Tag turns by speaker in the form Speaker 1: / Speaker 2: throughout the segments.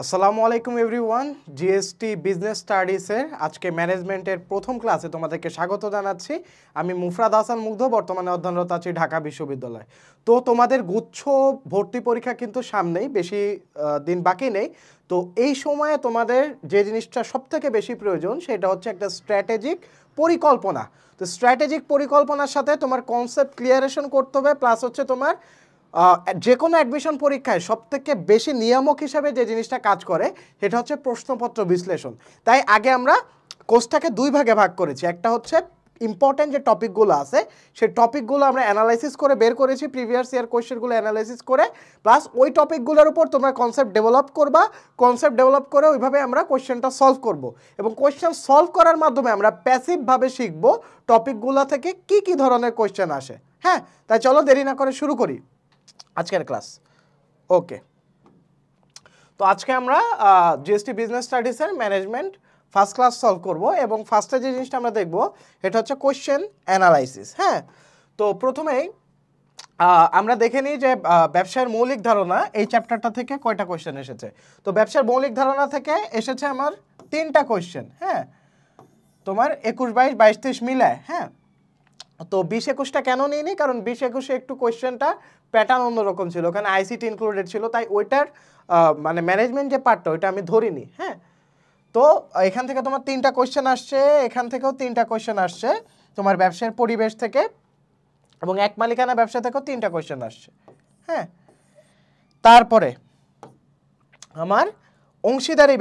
Speaker 1: আসসালামু আলাইকুম everyone, GST business স্টাডিজের আজকে ম্যানেজমেন্টের প্রথম ক্লাসে তোমাদেরকে স্বাগত জানাচ্ছি। আমি মুফরাদ হাসান মুগ্ধ, বর্তমানে অধ্যয়নরত আছি ঢাকা বিশ্ববিদ্যালয়। তো তোমাদের গুচ্ছ ভর্তি পরীক্ষা কিন্তু সামনেই, বেশি দিন বাকি নেই। তো এই সময়ে তোমাদের যে জিনিসটা সবথেকে বেশি প্রয়োজন সেটা হচ্ছে একটা স্ট্র্যাটেজিক পরিকল্পনা। তো স্ট্র্যাটেজিক পরিকল্পনার সাথে তোমার কনসেপ্ট ক্লিয়ারেশন করতে হবে, প্লাস হচ্ছে তোমার যে কোনো অ্যাডমিশন পরীক্ষায় সবথেকে বেশি নিয়ামক হিসাবে যে জিনিসটা কাজ করে সেটা হচ্ছে প্রশ্নপত্র বিশ্লেষণ। তাই আগে আমরা কোর্সটাকে দুই ভাগে ভাগ করেছি। একটা হচ্ছে ইম্পর্টেন্ট যে টপিকগুলো আছে সেই টপিকগুলো আমরা অ্যানালাইসিস করে বের করেছি, প্রিভিয়াস ইয়ার কোয়েশ্চেনগুলো অ্যানালাইসিস করে, প্লাস ওই টপিকগুলোর উপর তোমরা কনসেপ্ট ডেভেলপ করবা। কনসেপ্ট ডেভেলপ করে ওইভাবে আমরা কোয়েশ্চেনটা সলভ করব, এবং কোয়েশ্চেন সলভ করার মাধ্যমে আমরা প্যাসিভভাবে শিখব টপিকগুলো থেকে কি কি ধরনের কোয়েশ্চেন আসে। হ্যাঁ, তাই চলো দেরি না করে শুরু করি আজকের ক্লাস। ওকে, তো আজকে আমরা জিএসটি বিজনেস স্টাডিজের ম্যানেজমেন্ট ফার্স্ট ক্লাস সলভ করব, এবং ফার্স্টে যে জিনিসটা আমরা দেখব এটা হচ্ছে কোয়েশ্চেন অ্যানালাইসিস। হ্যাঁ, তো প্রথমেই আমরা দেখে নিই যে ব্যবসায়ের মৌলিক ধারণা এই চ্যাপ্টারটা থেকে কয়টা কোয়েশ্চেন এসেছে। তো ব্যবসার মৌলিক ধারণা থেকে এসেছে আমার 3টা কোয়েশ্চেন। হ্যাঁ, তোমার 21, 22, 22, 23 মিলায়। হ্যাঁ, তো 20-21টা কেন নিইনি, কারণ 20-21-এ একটু কোয়েশ্চেনটা প্যাটার্ন অন্যরকম ছিল, ওখানে আইসিটি ইনক্লুডেড ছিল, তাই ওইটার মানে ম্যানেজমেন্ট যে পার্টটা ওইটা আমি ধরিনি। হ্যাঁ, তো এখান থেকে তোমার 3টা কোয়েশ্চেন আসছে, এখান থেকেও 3টা কোয়েশ্চেন আসছে, তোমার ব্যবসার পরিবেশ থেকে এবং এক মালিকানা ব্যবসা থেকেও 3টা কোয়েশ্চেন আসছে। হ্যাঁ, তারপরে আমার অংশীদারি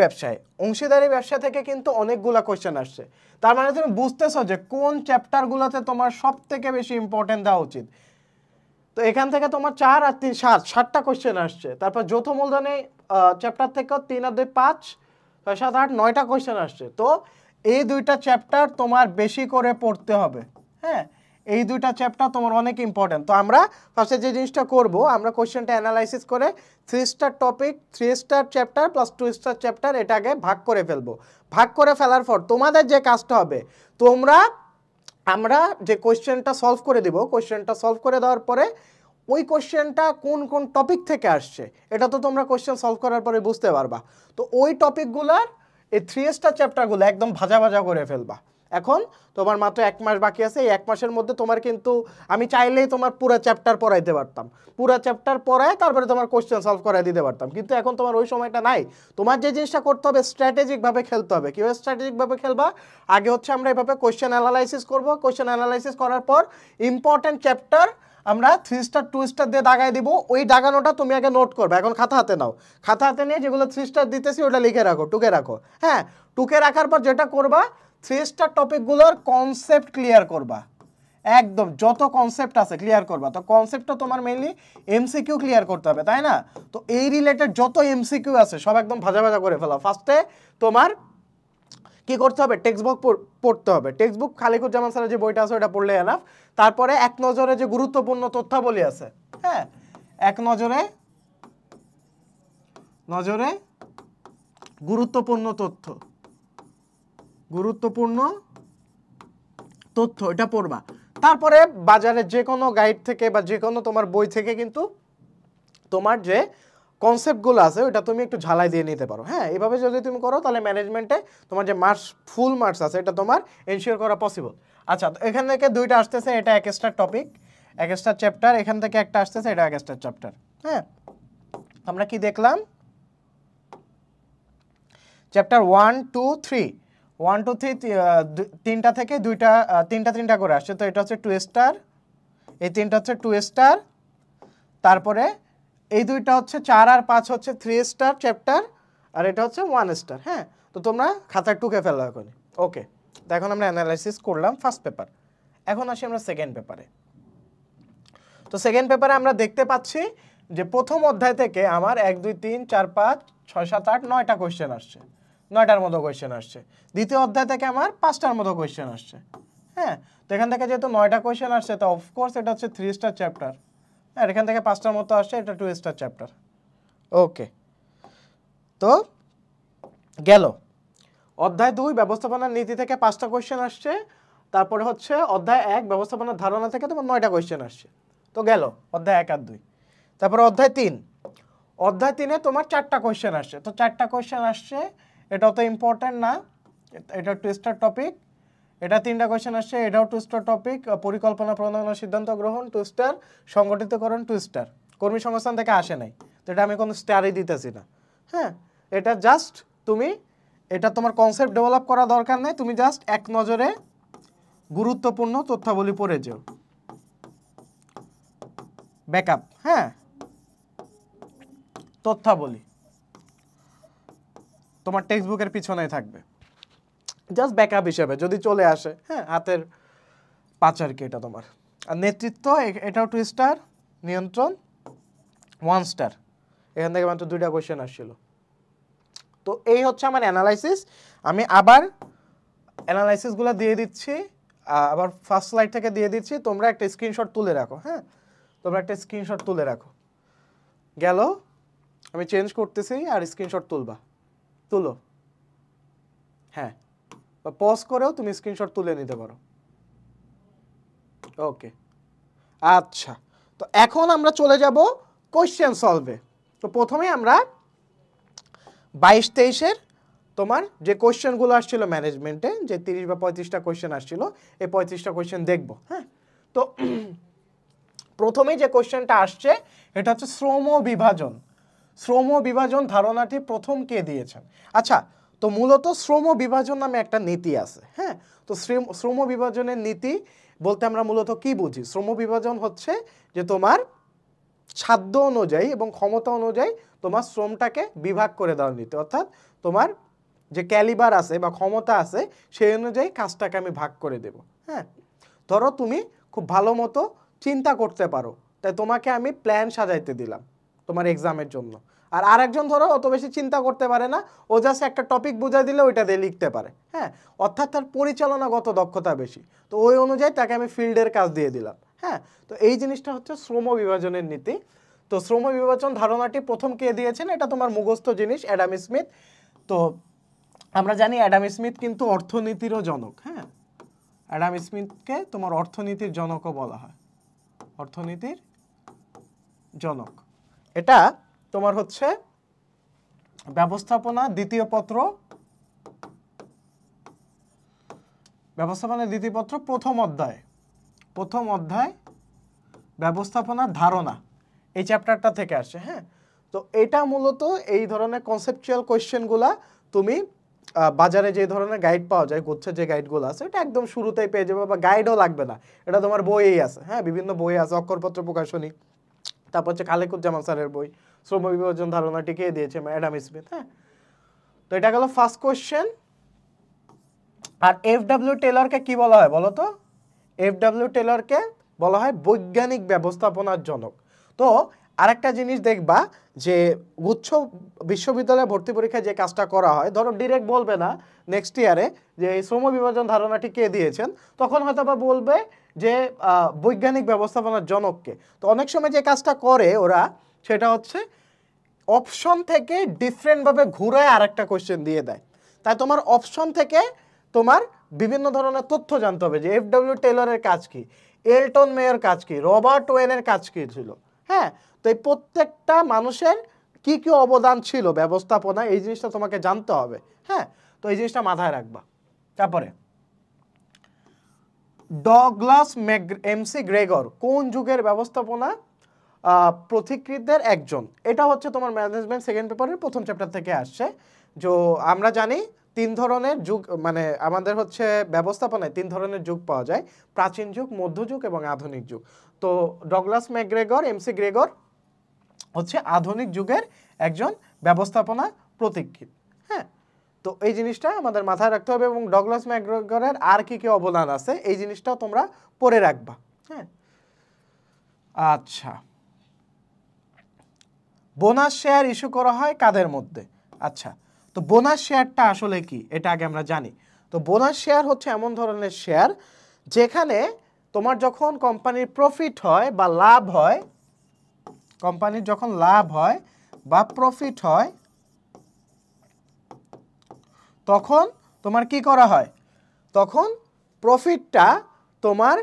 Speaker 1: ব্যবসা থেকে কিন্তু অনেকগুলা কোয়েশ্চেন আসছে। তার মানে তুমি বুঝতেছো যে কোন চ্যাপ্টারগুলোতে তোমার সব থেকে বেশি ইম্পর্টেন্ট দেওয়া উচিত। তো এখান থেকে তোমার 4 আর 3 7টা কোয়েশ্চেন আসছে। তারপর যৌথ মূলধনী চ্যাপ্টার থেকেও 3 আর 2 5 6 7 8 9টা কোয়েশ্চেন আসছে। তো এই দুইটা চ্যাপ্টার তোমার বেশি করে পড়তে হবে। হ্যাঁ, এই দুইটা চ্যাপ্টার তোমার অনেক ইম্পর্টেন্ট। তো আমরা ফার্স্টে যে জিনিসটা করব, আমরা কোয়েশ্চেনটা অ্যানালাইসিস করে 3 star topic, 3 star chapter plus 2 star chapter এটা আগে ভাগ করে ফেলবো। ভাগ করে ফেলার পর তোমাদের যে কাজটা হবে, আমরা যে কোয়েশ্চেনটা সলভ করে দিব, কোয়েশ্চেনটা সলভ করে দেওয়ার পরে ওই কোয়েশ্চেনটা কোন কোন টপিক থেকে আসছে এটা তো তোমরা কোয়েশ্চেন সলভ করার পরে বুঝতে পারবা। তো ওই টপিকগুলোর এই 3 স্টার চ্যাপ্টারগুলো একদম ভাজা ভাজা করে ফেলবা। এখন তোমার মাত্র 1 মাস বাকি আছে, এই 1 মাসের মধ্যে তোমার কিন্তু আমি চাইলেই তোমার পুরো চ্যাপ্টার পড়াইতে পারতাম, পুরো চ্যাপ্টার পড়ায় তারপরে তোমার কোয়েশ্চেন সলভ করাই দিতে পারতাম, কিন্তু এখন তোমার ওই সময়টা নাই। তোমার যে জিনিসটা করতে হবে, স্ট্র্যাটেজিকভাবে খেলতে হবে। কীভাবে স্ট্র্যাটেজিকভাবে খেলবা? আগে হচ্ছে আমরা এভাবে কোয়েশ্চেন অ্যানালাইসিস করব, কোয়েশ্চেন অ্যানালাইসিস করার পর ইম্পর্টেন্ট চ্যাপ্টার আমরা 3 স্টার 2 স্টার দিয়ে দাগাই দিব। ওই দাগানোটা তুমি আগে নোট করবে। এখন খাতা হাতে নাও, খাতা হাতে নিয়ে যেগুলো 3 স্টার দিতেছি ওটা লিখে রাখো, টুকে রাখো। হ্যাঁ, টুকে রাখার পর যেটা করবা, 3 স্টার টপিকগুলোর কনসেপ্ট ক্লিয়ার করবা, একদম যত কনসেপ্ট আছে ক্লিয়ার করবা। তো কনসেপ্টটা তোমার মেইনলি এমসিকিউ ক্লিয়ার করতে হবে, তাই না? তো এই রিলেটেড যত এমসিকিউ আছে সব একদম ভাজা ভাজা করে ফেলা। ফার্স্টে তোমার কি করতে হবে, টেক্সট বুক পড়তে হবে। টেক্সট বুক খালিকুজ্জামান স্যারের যে বইটা আছে ওটা পড়লে এনাফ। তারপরে এক নজরে যে গুরুত্বপূর্ণ তথ্যাবলী আছে, হ্যাঁ, এক নজরে গুরুত্বপূর্ণ তথ্য এটা পড়বা। তারপরে বাজারে যে কোনো গাইড থেকে বা যে কোনো তোমার বই থেকে কিন্তু তোমার যে কনসেপ্টগুলো আছে ওটা তুমি একটু ঝালাই দিয়ে নিতে পারো। হ্যাঁ, এইভাবে যদি তুমি করো তাহলে ম্যানেজমেন্টে তোমার যে ফুল মার্কস আছে এটা তোমার এনশিওর করা পসিবল। আচ্ছা, তো এখান থেকে দুইটা আসতেছে, এটা এক স্টার টপিক, এক স্টার চ্যাপ্টার। এখান থেকে একটা আসতেছে, এটা এক স্টার চ্যাপ্টার। হ্যাঁ, আমরা কি দেখলাম, চ্যাপ্টার 1 2 3 1 2 3 তিনটা থেকে দুইটা তিনটা করে আসছে। তো এটা হচ্ছে 2 স্টার, এই তিনটা হচ্ছে 2 স্টার, তারপরে এই দুইটা হচ্ছে 4 আর 5 হচ্ছে 3 স্টার চ্যাপ্টার, আর এটা হচ্ছে 1 স্টার। হ্যাঁ, তো তোমরা খাতায় টুকে ফেলো এখন। ওকে, তো এখন আমরা অ্যানালাইসিস করলাম ফার্স্ট পেপার। এখন আসি আমরা সেকেন্ড পেপারে। তো সেকেন্ড পেপারে আমরা দেখতে পাচ্ছি যে প্রথম অধ্যায় থেকে আমার 1 2 3 4 5 6 7 8 9টা কোয়েশ্চেন আসছে, 9টার মতো কোয়েশ্চেন আসছে। দ্বিতীয় অধ্যায় থেকে আমার 5টার মতো কোয়েশ্চেন আসছে। হ্যাঁ, তো এখান থেকে যেহেতু 9টা কোয়েশ্চেন আসছে, তো অফকোর্স এটা হচ্ছে 3 স্টার চ্যাপ্টার। আর এখান থেকে 5টার মতো আসছে, এটা 2 স্টার চ্যাপ্টার। ওকে, তো গেল। অধ্যায় 2 ব্যবস্থাপনার নীতি থেকে 5টা কোয়েশ্চেন আসছে। তারপরে হচ্ছে অধ্যায় 1 ব্যবস্থাপনার ধারণা থেকে তোমার 9টা কোয়েশ্চেন আসছে। তো গেল অধ্যায় 1 আর 2। তারপরে অধ্যায় 3, অধ্যায় 3-এ তোমার 4টা কোশ্চেন আসছে, তো 4টা কোশ্চেন আসছে, এটাও তো ইম্পর্টেন্ট না, এটা টুইস্টার টপিক। এটা 3টা কোশ্চেন আসছে, এটাও টুইস্টার টপিক। পরিকল্পনা, প্রণয়ন, সিদ্ধান্ত গ্রহণ টুইস্টার, সংগঠিতকরণ টুইস্টার, কর্মী সংস্থান থেকে আসে নাই, তো এটা আমি কোনো স্টারই দিতেছি না। হ্যাঁ, এটা জাস্ট তুমি, এটা তোমার কনসেপ্ট ডেভেলপ করা দরকার নেই, তুমি জাস্ট এক নজরে গুরুত্বপূর্ণ তথ্যাবলী পড়ে যাও। ব্যাকআপ, হ্যাঁ, তথ্যাবলী তোমার টেক্সট বুকের পিছনেই থাকবে, জাস্ট ব্যাকআপ হিসেবে যদি চলে আসে, হ্যাঁ, হাতের পাঁচার কি এটা তোমার। আর নেতৃত্ব, এটাও 2 স্টার, নিয়ন্ত্রণ 1 স্টার, এখান থেকে মাত্র 2টা কোশ্চেন আসছিল। তো এই হচ্ছে আমার অ্যানালাইসিস। আমি আবার অ্যানালাইসিসগুলো দিয়ে দিচ্ছি, আবার ফার্স্ট স্লাইড থেকে দিয়ে দিচ্ছি, তোমরা একটা স্ক্রিনশট তুলে রাখো। হ্যাঁ, তোমরা একটা স্ক্রিনশট তুলে রাখো। গেল, আমি চেঞ্জ করতেছি, আর স্ক্রিনশট তুলো। হ্যাঁ, পজ করেও তুমি স্ক্রিনশট তুলে নিতে পারো। ওকে, আচ্ছা, তো এখন আমরা চলে যাব কোশ্চেন সলভে। তো প্রথমে আমরা 22-23-এর তোমার যে কোশ্চেনগুলো আসছিল ম্যানেজমেন্টে, যে 30 বা 35টা কোশ্চেন আসছিল, এই 35টা কোশ্চেন দেখব। হ্যাঁ, তো প্রথমে যে কোশ্চেনটা আসছে এটা হচ্ছে শ্রম বিভাজন। শ্রম বিভাজন ধারণাটি প্রথম কে দিয়েছেন? আচ্ছা, তো মূলত শ্রম বিভাজন নামে একটা নীতি আছে। হ্যাঁ, তো শ্রম বিভাজনের নীতি বলতে আমরা মূলত কি বুঝি? শ্রম বিভাজন হচ্ছে যে তোমার সাধ্য অনুযায়ী এবং ক্ষমতা অনুযায়ী তোমার শ্রমটাকে বিভাগ করে দেওয়ার নীতি, অর্থাৎ তোমার যে ক্যালিবার আছে বা ক্ষমতা আছে সেই অনুযায়ী কাজটাকে আমি ভাগ করে দেব। হ্যাঁ, ধরো তুমি খুব ভালো মতো চিন্তা করতে পারো, তাই তোমাকে আমি প্ল্যান সাজাইতে দিলাম তোমার এক্সামের জন্য। আর আরেকজন ধরো অত বেশি চিন্তা করতে পারে না, ও জাস্ট একটা টপিক বুঝাই দিলে ওইটা দিয়ে লিখতে পারে। হ্যাঁ, অর্থাৎ তার পরিচালনাগত দক্ষতা বেশি, তো ওই অনুযায়ী তাকে আমি ফিল্ডের কাজ দিয়ে দিলাম। হ্যাঁ, তো এই জিনিসটা হচ্ছে শ্রম বিভাজনের নীতি। তো শ্রম বিভাজন ধারণাটি প্রথম কে দিয়েছেন? এটা তোমার মুখস্থ জিনিস, অ্যাডাম স্মিথ। তো আমরা জানি অ্যাডাম স্মিথ কিন্তু অর্থনীতিরও জনক। হ্যাঁ, অ্যাডাম স্মিথকে তোমার অর্থনীতির জনকও বলা হয়, অর্থনীতির জনক। এটা তোমার হচ্ছে ব্যবস্থাপনা দ্বিতীয় পত্র, ব্যবস্থাপনা দ্বিতীয় পত্র প্রথম অধ্যায় ব্যবস্থাপনার ধারণা, এই চ্যাপ্টারটা থেকে আসছে। হ্যাঁ, তো এটা মূলত এই ধরনের কনসেপচুয়াল কোয়েশ্চেনগুলা তুমি বাজারে যে ধরনের গাইড পাওয়া যায়, গুচ্ছের যে গাইডগুলো আছে, এটা একদম শুরুতেই পেয়ে যাবে, বা গাইডও লাগবে না, এটা তোমার বইয়েই আছে। হ্যাঁ, বিভিন্ন বই আছে, অক্ষরপত্র প্রকাশনী, তারপর হচ্ছে খালেকুজ্জামান স্যারের বই, শ্রম বিভাজন ধারণাটি কে দিয়েছে? Adam Smith. হ্যাঁ, তো এটা গেল ফার্স্ট কোয়েশ্চেন। আর এফ.ডব্লিউ. টেলরকে কি বলা হয় বলো তো? এফ.ডব্লিউ. টেলরকে বলা হয় বৈজ্ঞানিক ব্যবস্থাপনার জনক। তো আরেকটা জিনিস দেখবা যে গুচ্ছ বিশ্ববিদ্যালয়ে ভর্তি পরীক্ষায় যে কাজটা করা হয়, ধরো ডিরেক্ট বলবে না নেক্সট ইয়ারে যে এই শ্রম বিভাজন ধারণাটি কে দিয়েছেন, তখন হয়তো বা বলবে যে বৈজ্ঞানিক ব্যবস্থাপনার জনককে। তো অনেক সময় যে কাজটা করে ওরা, সেটা হচ্ছে অপশন থেকে ডিফারেন্টভাবে ঘুরায় আরেকটা কোয়েশ্চেন দিয়ে দেয়। তাই তোমার অপশন থেকে তোমার বিভিন্ন ধরনের তথ্য জানতে হবে, যে এফ.ডব্লিউ. টেলরের কাজ কি, এলটন মেয়ের কাজ কি, রবার্ট ওয়েনের কাজ কি ছিল। হ্যাঁ, তো এই প্রত্যেকটা মানুষের কি কি অবদান ছিল ব্যবস্থাপনা, এই জিনিসটা তোমাকে জানতে হবে। হ্যাঁ, তো এই জিনিসটা মাথায় রাখবা। তারপরে ডগলাস এমসি গ্রেগর কোন যুগের ব্যবস্থাপনা পথিকৃতদের একজন? এটা হচ্ছে তোমার ম্যানেজমেন্ট সেকেন্ড পেপারের প্রথম চ্যাপ্টার থেকে আসছে। যে আমরা জানি 3 ধরনের যুগ, মানে আমাদের হচ্ছে ব্যবস্থাপনায় 3 ধরনের যুগ পাওয়া যায়, প্রাচীন যুগ, মধ্যযুগ এবং আধুনিক যুগ। তো ডগলাস ম্যাকগ্রেগর, এমসি গ্রেগর হচ্ছে আধুনিক যুগের একজন ব্যবস্থাপনা পথিকৃৎ। হ্যাঁ, তো এই জিনিসটা আমাদের মাথায় রাখতে হবে, এবং ডগলাস ম্যাকগ্রেগরের আর কি কি অবদান আছে এই জিনিসটাও তোমরা পড়ে রাখবা। হ্যাঁ, আচ্ছা, বোনাস শেয়ার ইস্যু করা হয় কাদের মধ্যে? আচ্ছা, তো বোনাস শেয়ারটা আসলে কি এটা আগে আমরা জানি। তো বোনাস শেয়ার হচ্ছে এমন ধরনের শেয়ার যেখানে তোমার যখন কোম্পানির প্রফিট হয় বা লাভ হয়, কোম্পানির যখন লাভ হয় বা প্রফিট হয়, তখন তোমার কি করা হয়? তখন প্রফিটটা তোমার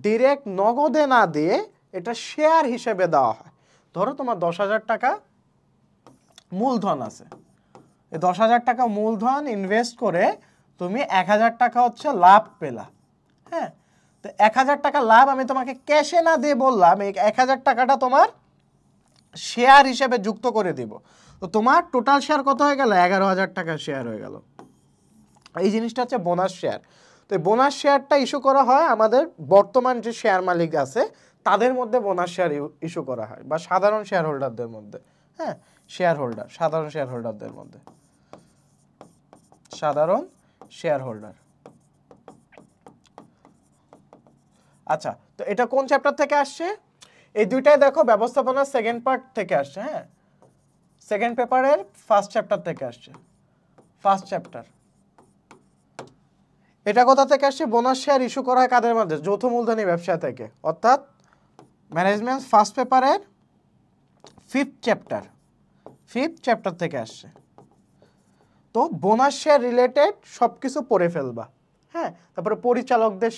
Speaker 1: ডিরেক্ট নগদে না দিয়ে এটা শেয়ার হিসেবে দেওয়া হয়। ধরো তোমার 10,000 টাকা মূলধন আছে, এই 10,000 টাকা মূলধন ইনভেস্ট করে তুমি 1,000 টাকা হচ্ছে লাভ পেলা। হ্যাঁ, তো 1,000 টাকা লাভ আমি তোমাকে ক্যাশে না দিয়ে বললাম এই 1,000 টাকাটা তোমার শেয়ার হিসেবে যুক্ত করে দিব। তো তোমার টোটাল শেয়ার কত হয়ে গেল? 11,000 টাকার শেয়ার হয়ে গেল। এই জিনিসটা হচ্ছে বোনাস শেয়ার। তো এই বোনাস শেয়ারটা ইস্যু করা হয় আমাদের বর্তমান যে শেয়ার মালিক আছে তাদের মধ্যে বোনাস শেয়ার ইস্যু করা হয়, বা সাধারণ শেয়ার হোল্ডারদের মধ্যে। হ্যাঁ, শেয়ার হোল্ডার, সাধারণ শেয়ার হোল্ডারদের মধ্যে, সাধারণ শেয়ার হোল্ডার। আচ্ছা, তো এটা কোন চ্যাপ্টার থেকে আসছে? এই দুইটাই দেখো ব্যবস্থাপনার সেকেন্ড পার্ট থেকে আসছে। হ্যাঁ, সেকেন্ড পেপারের ফার্স্ট চ্যাপ্টার থেকে আসছে, ফার্স্ট চ্যাপ্টার। এটা কোথা থেকে আসছে? বোনাস শেয়ার ইস্যু করা হয় কাদের মধ্যে? যৌথ মূলধনী ব্যবসা থেকে, অর্থাৎ ম্যানেজমেন্ট ফার্স্ট পেপারের ফিফথ চ্যাপ্টার থেকে আসছে। তো বোনাস শেয়ার রিলেটেড সব কিছু পড়ে ফেলবা। হ্যাঁ, তারপরে পরিচালকদের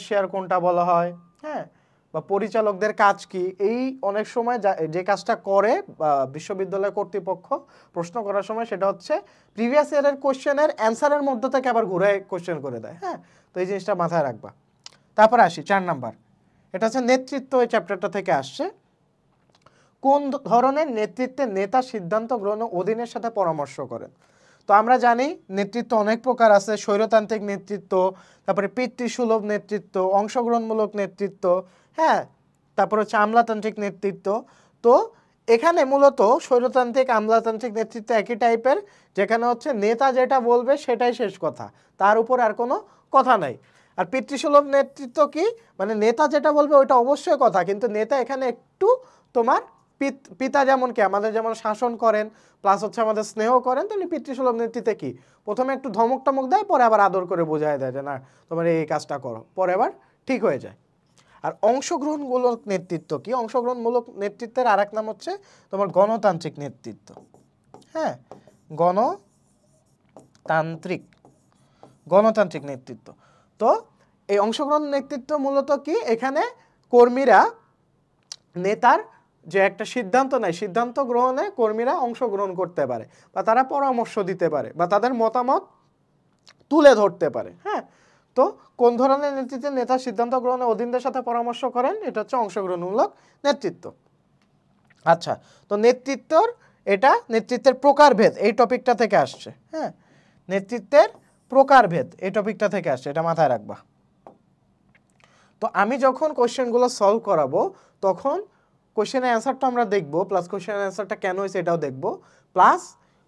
Speaker 1: শেয়ার কোনটা বলা হয়, হ্যাঁ, বা পরিচালকদের কাজ কি, এই অনেক সময় যে কাজটা করে বিশ্ববিদ্যালয় কর্তৃপক্ষ প্রশ্ন করার সময় সেটা হচ্ছে প্রিভিয়াস ইয়ারের কোশ্চেনের অ্যান্সারের মধ্যে থেকে আবার ঘুরে কোশ্চেন করে দেয়। হ্যাঁ, তো এই জিনিসটা মাথায় রাখবা। তারপরে আসি 4 নাম্বার, এটা হচ্ছে নেতৃত্ব। এই চ্যাপ্টারটা থেকে আসছে। কোন ধরনের নেতৃত্বে নেতা সিদ্ধান্ত গ্রহণ অধীনের সাথে পরামর্শ করেন? তো আমরা জানি নেতৃত্ব অনেক প্রকার আছে, স্বৈরতান্ত্রিক নেতৃত্ব, তারপরে পিতৃসুলভ নেতৃত্ব, অংশগ্রহণমূলক নেতৃত্ব, হ্যাঁ, তারপর হচ্ছে আমলাতান্ত্রিক নেতৃত্ব। তো এখানে মূলত স্বৈরতান্ত্রিক আমলাতান্ত্রিক নেতৃত্ব একই টাইপের, যেখানে হচ্ছে নেতা যেটা বলবে সেটাই শেষ কথা, তার উপর আর কোনো কথা নাই। আর পিতৃসুলভ নেতৃত্ব কি, মানে নেতা যেটা বলবে ওইটা অবশ্যই কথা, কিন্তু নেতা এখানে একটু তোমার পিতা যেমন কি আমাদের যেমন শাসন করেন প্লাস হচ্ছে আমাদের স্নেহ করেন, তেমনি পিতৃসুলভ নেতৃত্বে কি প্রথমে একটু ধমক টমক দেয়, পরে আবার আদর করে বোঝায় দেয় যে না তোমার এই কাজটা করো, পরে আবার ঠিক হয়ে যায়। আর অংশগ্রহণমূলক নেতৃত্ব কি? অংশগ্রহণমূলক নেতৃত্বের আর এক নাম হচ্ছে তোমার গণতান্ত্রিক নেতৃত্ব। হ্যাঁ, গণতান্ত্রিক নেতৃত্ব। তো এই অংশগ্রহণ নেতৃত্ব মূলত কি, এখানে কর্মীরা নেতার যে একটা সিদ্ধান্ত নেয়, সিদ্ধান্ত গ্রহণে কর্মীরা অংশগ্রহণ করতে পারে, বা তারা পরামর্শ দিতে পারে, বা তাদের মতামত তুলে ধরতে পারে। হ্যাঁ, তো কোন ধরনের নেতৃত্বে নেতা সিদ্ধান্ত গ্রহণে অধীনদের সাথে পরামর্শ করেন? এটা হচ্ছে অংশগ্রহণমূলক নেতৃত্ব। আচ্ছা, তো নেতৃত্বের প্রকারভেদ এই টপিকটা থেকে আসছে। হ্যাঁ, নেতৃত্বের প্রকারভেদ এই টপিকটা থেকে আসছে, এটা মাথায় রাখবা। তো আমি যখন কোশ্চেনগুলো সলভ করাবো তখন কোশ্চেনের অ্যান্সারটা আমরা দেখবো, প্লাস কোশ্চেনের অ্যান্সারটা কেন হয়েছে এটাও দেখবো, প্লাস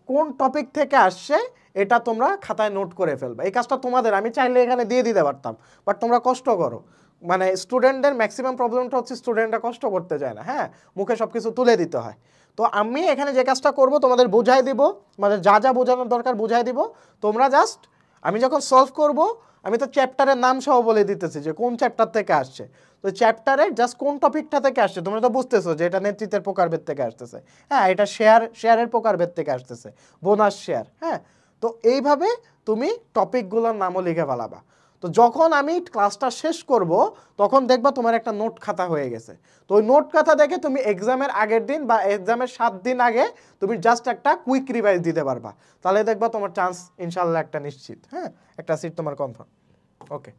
Speaker 1: কোন টপিক থেকে আসছে এটা তোমরা খাতায় নোট করে ফেলবে। এই কাজটা তোমাদের, আমি চাইলে এখানে দিয়ে দিতে পারতাম, বাট তোমরা কষ্ট করো। মানে স্টুডেন্টদের ম্যাক্সিমাম প্রবলেমটা হচ্ছে স্টুডেন্টরা কষ্ট করতে চায় না। হ্যাঁ, মুখে সব কিছু তুলে দিতে হয়। তো আমি এখানে যে কাজটা করব তোমাদের বুঝাই দিব, মানে যা যা বোঝানোর দরকার বুঝাই দিব। তোমরা জাস্ট আমি যখন সলভ করব আমি তো চ্যাপ্টারের নাম সহ বলে দিতেছি যে কোন চ্যাপ্টার থেকে আসছে। তো চ্যাপ্টারের জাস্ট কোন টপিকটা থেকে আসছে তোমরা তো বুঝতেছো যে এটা নেতৃত্বের প্রকারভেদ থেকে আসতেছে। হ্যাঁ, এটা শেয়ারের প্রকারভেদ থেকে আসতেছে, বোনাস শেয়ার। হ্যাঁ, তো এইভাবে তুমি টপিকগুলোর নামও লিখে ফেলাবা। তো যখন আমি ক্লাসটা শেষ করব তখন দেখবা তোমার একটা নোট খাতা হয়ে গেছে। তো ওই নোট খাতা দেখে তুমি এক্সামের আগের দিন বা এক্সামের 7 দিন আগে তুমি জাস্ট একটা কুইক রিভাইজ দিতে পারবা, তাহলে দেখবা তোমার চান্স ইনশাল্লাহ একটা নিশ্চিত। হ্যাঁ, একটা সিট তোমার কনফার্ম। ওকে,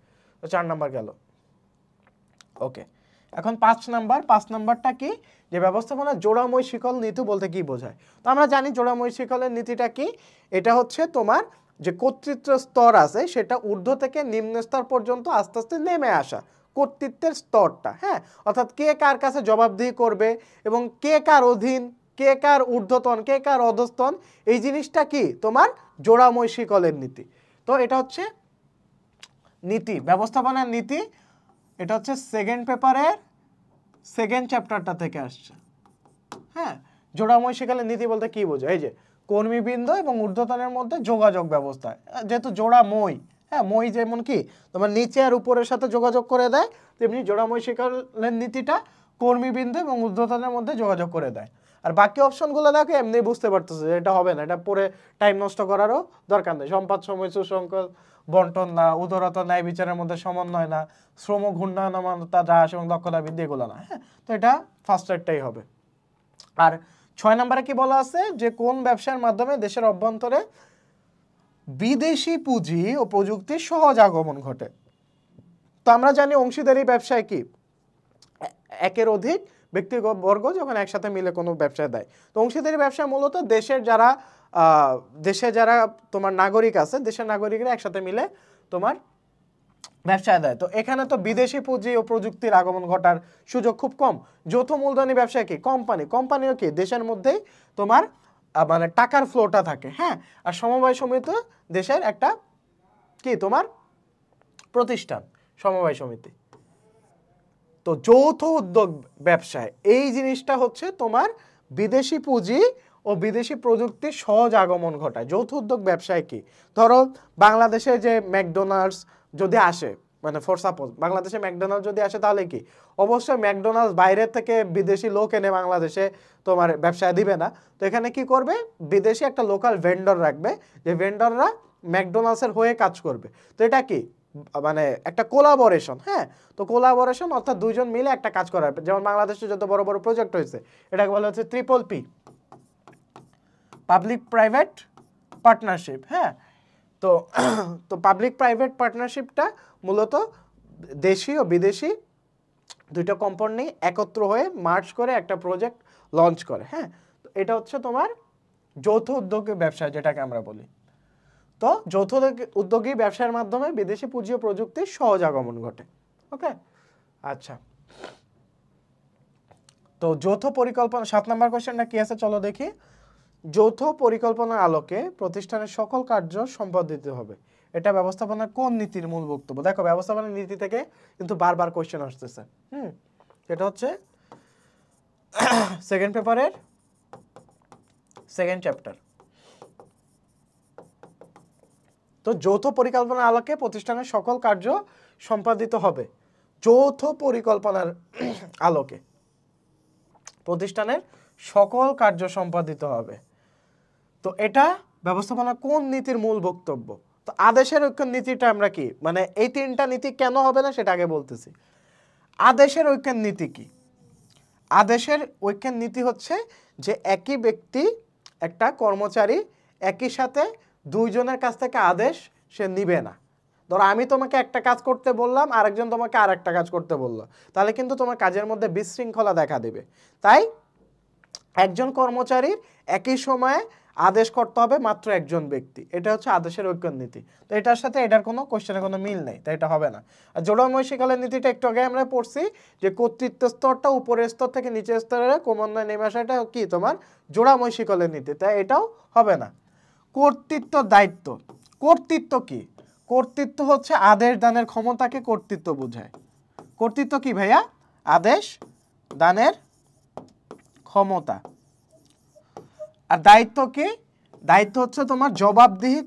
Speaker 1: তো 4 নাম্বার গেল। ওকে, এখন 5 নাম্বারটা কি, যে ব্যবস্থাপনা জোড়াময় শিকল নীতি বলতে কি বোঝায়? তো আমরা জানি জোড়াময় শিকলের নীতিটা কি, এটা হচ্ছে তোমার যে কর্তৃত্ব স্তর আছে সেটা ঊর্ধ্ব থেকে নিম্ন স্তর পর্যন্ত আস্তে আস্তে নেমে আসা কর্তৃত্বের স্তরটা। হ্যাঁ, অর্থাৎ কে কার কাছে জবাবদিহি করবে এবং কে কার অধীন, কে কার ঊর্ধ্বতন, কে কার অধস্তন, এই জিনিসটা কি তোমার জোড়াময় শিকলের নীতি। তো এটা হচ্ছে নীতি, ব্যবস্থাপনার নীতি। এটা হচ্ছে সেকেন্ড পেপারের সেকেন্ড চ্যাপ্টারটা থেকে আসছে। হ্যাঁ, জোড়াময় শিকলের নীতি বলতে কি বোঝায়? এই যে কর্মীবৃন্দ এবং ঊর্ধ্বতনের মধ্যে যোগাযোগ ব্যবস্থা, যেহেতু জোড়াময়। হ্যাঁ, মই যেমন কি তোমার নিচে আর উপরের সাথে যোগাযোগ করে দেয়, তেমনি জোড়াময় শিকলের নীতিটা কর্মীবৃন্দ এবং ঊর্ধ্বতনের মধ্যে যোগাযোগ করে দেয়। আর বাকি অপশনগুলো দেখো এমনি বুঝতে পারতেছে যে এটা হবে না, এটা পরে টাইম নষ্ট করারও দরকার নেই। সম্পাদ সময় সুসংখ্যক বন্টন না, উদারতা ন্যায় বিচারের মধ্যে সমন্বয় না, শ্রম ঘূর্ণায়নতা হ্রাস এবং দক্ষতা বৃদ্ধি, এগুলো না। হ্যাঁ, তো এটা ফার্স্ট এডটাই হবে। আর 6 নম্বরে কি বলা আছে যে কোন ব্যবসার মাধ্যমে দেশের অভ্যন্তরে বিদেশি পুঁজি ও প্রযুক্তির সহজ আগমন ঘটে। তো আমরা জানি অংশীদারি ব্যবসায় কি একের অধিক ব্যক্তিবর্গ যখন একসাথে মিলে কোনো ব্যবসায় দেয়। তো অংশীদারি ব্যবসা মূলত দেশে যারা তোমার নাগরিক আছে, দেশের নাগরিকরা একসাথে মিলে তোমার ব্যবসায় দেয়। তো এখানে তো বিদেশি পুঁজি ও প্রযুক্তির আগমন ঘটার সুযোগ খুব কম। যৌথ মূলধনী ব্যবসায় কি কোম্পানিও কি দেশের মধ্যেই তোমার মানে টাকার ফ্লোটা থাকে, হ্যাঁ। আর সমবায় সমিতি দেশের একটা কি তোমার প্রতিষ্ঠান, সমবায় সমিতি। তো যৌথ উদ্যোগ ব্যবসায় এই জিনিসটা হচ্ছে তোমার বিদেশি পুঁজি ও বিদেশি প্রযুক্তির সহজ আগমন ঘটায়। যৌথ উদ্যোগ ব্যবসায় কি, ধরো বাংলাদেশে যে ম্যাকডোনাল্ডস যদি আসে, মানে ফর সাপোজ বাংলাদেশে ম্যাকডোনাল্ডস যদি আসে, তাহলে কি অবশ্যই ম্যাকডোনাল্ডস বাইরের থেকে বিদেশি লোক এনে বাংলাদেশে তোমার ব্যবসায় দিবে না। তো এখানে কি করবে, বিদেশি একটা লোকাল ভেন্ডর রাখবে, যে ভেন্ডররা ম্যাকডোনাল্ডসের হয়ে কাজ করবে। তো এটা কি মানে একটা কোলাবোরেশন, হ্যাঁ। তো কোলাবোরেশন অর্থাৎ দুইজন মিলে একটা কাজ করা, যেমন বাংলাদেশে যত বড় বড় প্রজেক্ট হয়েছে এটাকে বলা হচ্ছে PPP, পাবলিক প্রাইভেট পার্টনারশিপ, হ্যাঁ। তো তো পাবলিক প্রাইভেট পার্টনারশিপটা মূলত দেশি ও বিদেশি দুইটা কোম্পানি একত্র হয়ে মার্জ করে একটা প্রজেক্ট লঞ্চ করে, হ্যাঁ। তো এটা হচ্ছে তোমার যৌথ উদ্যোগী ব্যবসা যেটাকে আমরা বলি। তো যৌথ উদ্যোগী ব্যবসার মাধ্যমে বিদেশি পুঁজি ও প্রযুক্তির সহজ আগমন ঘটে। ওকে, আচ্ছা। তো যৌথ পরিকল্পনা 7 নম্বর কোশ্চেনটা কি আছে চলো দেখি। যৌথ পরিকল্পনার আলোকে প্রতিষ্ঠানের সকল কার্য সম্পাদিত হবে। এটা ব্যবস্থাপনার কোন নীতির মূল বক্তব্য? দেখো ব্যবস্থাপনার নীতি থেকে কিন্তু বারবার কোশ্চেন আসতেছে। এটা হচ্ছে সেকেন্ড পেপারের সেকেন্ড চ্যাপ্টার। তো যৌথ পরিকল্পনার আলোকে প্রতিষ্ঠানের সকল কার্য সম্পাদিত হবে। যৌথ পরিকল্পনার আলোকে প্রতিষ্ঠানের সকল কার্য সম্পাদিত হবে। তো এটা ব্যবস্থাপনা কোন নীতির মূল বক্তব্য? তো আদেশের ঐক্যের নীতিটা আমরা কি, মানে এই তিনটা নীতি কেন হবে না সেটা আগে বলতেছি। আদেশের ঐক্যের নীতি কি? আদেশের ঐক্যের নীতি হচ্ছে যে একই ব্যক্তি, একটা কর্মচারী একই সাথে দুইজনের কাছ থেকে আদেশ সে নিবে না। ধরো আমি তোমাকে একটা কাজ করতে বললাম, আরেকজন তোমাকে আরেকটা কাজ করতে বললো, তাহলে কিন্তু তোমার কাজের মধ্যে বিশৃঙ্খলা দেখা দেবে। তাই একজন কর্মচারীর একই সময়ে আদেশ করতে হবে মাত্র একজন ব্যক্তি। এটা হচ্ছে আদেশের ঐক্যের নীতি। তো এটার সাথে এটার কোনো কোশ্চেনের কোনো মিল নেই, তাই এটা হবে না। আর জোড়ামৈশিকলের নীতিটা একটু আগে আমরা পড়ছি যে কর্তৃত্ব স্তরটা উপরের স্তর থেকে নিচের স্তরে ক্রমান্বয়ে নেমে আসাটা কি তোমার জোড়ামৈশিকলের নীতি, তাই এটাও হবে না। কর্তৃত্ব দায়িত্ব, কর্তৃত্ব কি? কর্তৃত্ব হচ্ছে আদেশ দানের ক্ষমতাকে কর্তৃত্ব বোঝায়। কর্তৃত্ব কি ভাইয়া? আদেশ দানের ক্ষমতা। আর দায়িত্ব কি? দায়িত্ব হচ্ছে তোমার জবাবদিহি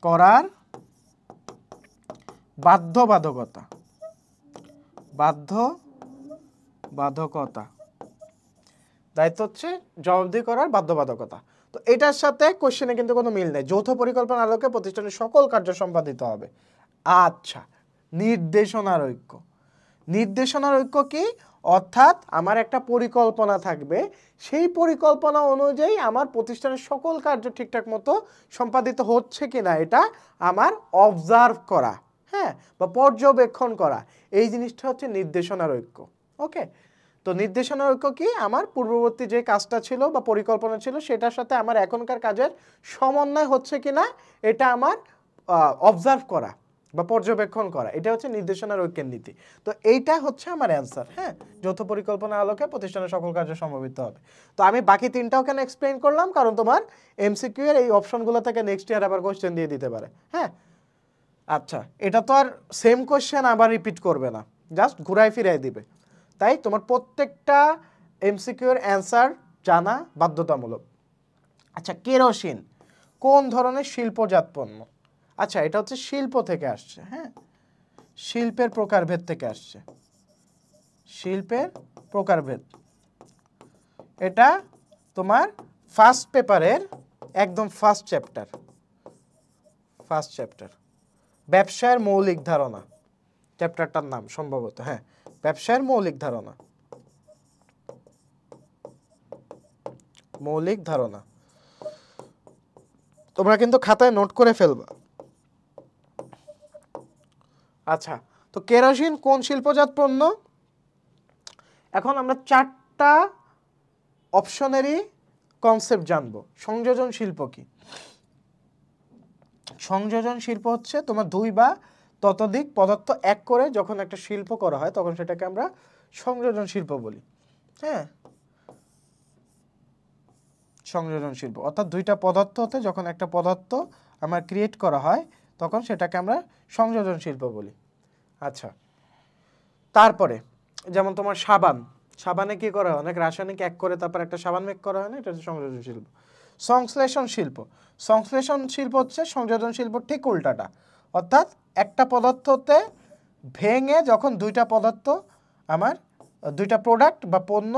Speaker 1: করার বাধ্যবাধকতা। দায়িত্ব হচ্ছে জবাবদিহি করার বাধ্যবাধকতা। তো এটার সাথে কোশ্চেনে কিন্তু কোনো মিল নেই। যৌথ পরিকল্পনার আলোকে প্রতিষ্ঠানের সকল কার্য সম্পাদিত হবে। আচ্ছা, নির্দেশনার ঐক্য। নির্দেশনার ঐক্য কি? অর্থাৎ আমার একটা পরিকল্পনা থাকবে, সেই পরিকল্পনা অনুযায়ী আমার প্রতিষ্ঠানের সকল কার্য ঠিকঠাক মতো সম্পাদিত হচ্ছে কিনা এটা আমার অবজার্ভ করা, হ্যাঁ, বা পর্যবেক্ষণ করা, এই জিনিসটা হচ্ছে নির্দেশনার ঐক্য। ওকে, তো নির্দেশনার ঐক্য কি? আমার পূর্ববর্তী যে কাজটা ছিল বা পরিকল্পনা ছিল সেটার সাথে আমার এখনকার কাজের সমন্বয় হচ্ছে কিনা এটা আমার অবজার্ভ করা বা পর্যবেক্ষণ করা, এটা হচ্ছে নির্দেশনার ঐক্যের নীতি। তো এইটা হচ্ছে আমার অ্যান্সার, হ্যাঁ। যৌথ পরিকল্পনার আলোকে প্রতিষ্ঠানের সকল কার্য সম্পাদিত হবে। তো আমি বাকি তিনটাও কেন এক্সপ্লেইন করলাম, কারণ তোমার এমসিকিউ এর এই অপশনগুলো থেকে নেক্সট ইয়ার আবার কোশ্চেন দিয়ে দিতে পারে, হ্যাঁ। আচ্ছা, এটা তো আর সেম কোশ্চেন আবার রিপিট করবে না, জাস্ট ঘুরাই ফিরাই দিবে। তাই তোমার প্রত্যেকটা এমসিকিউ এর অ্যান্সার জানা বাধ্যতামূলক। আচ্ছা, কেরোসিন কোন ধরনের শিল্পজাত পণ্য? আচ্ছা, এটা হচ্ছে শিল্প থেকে আসছে, হ্যাঁ, শিল্পের প্রকারভেদ থেকে আসছে, শিল্পের প্রকারভেদ। এটা তোমার ফার্স্ট পেপারের একদম ফার্স্ট চ্যাপ্টার ব্যবসায়ের মৌলিক ধারণা, চ্যাপ্টারটার নাম সম্ভবত, হ্যাঁ, ব্যবসায়ের মৌলিক ধারণা। মৌলিক ধারণা তোমরা কিন্তু খাতায় নোট করে ফেলবা। আচ্ছা, তো কেরোসিন কোন শিল্পজাত পণ্য? এখন আমরা 4টা অপশনেরই কনসেপ্ট জানবো। সংযোজন শিল্প কি? সংযোজন শিল্প হচ্ছে তোমার 2 বা ততোধিক পদার্থ এক করে যখন একটা শিল্প করা হয় তখন সেটাকে আমরা সংযোজন শিল্প বলি। হ্যাঁ, সংযোজন শিল্প অর্থাৎ 2টা পদার্থ হতে যখন একটা পদার্থ আমরা ক্রিয়েট করা হয় তখন সেটাকে আমরা সংযোজন শিল্প বলি। আচ্ছা, তারপরে যেমন তোমার সাবানে কি করা হয়? অনেক রাসায়নিক এক করে তারপর একটা সাবান মেক করা হয় না, এটা হচ্ছে সংযোজন শিল্প। সংশ্লেষণ শিল্প হচ্ছে সংযোজন শিল্প ঠিক উল্টাটা, অর্থাৎ একটা পদার্থতে ভেঙে যখন 2টা পদার্থ আমার 2টা প্রোডাক্ট বা পণ্য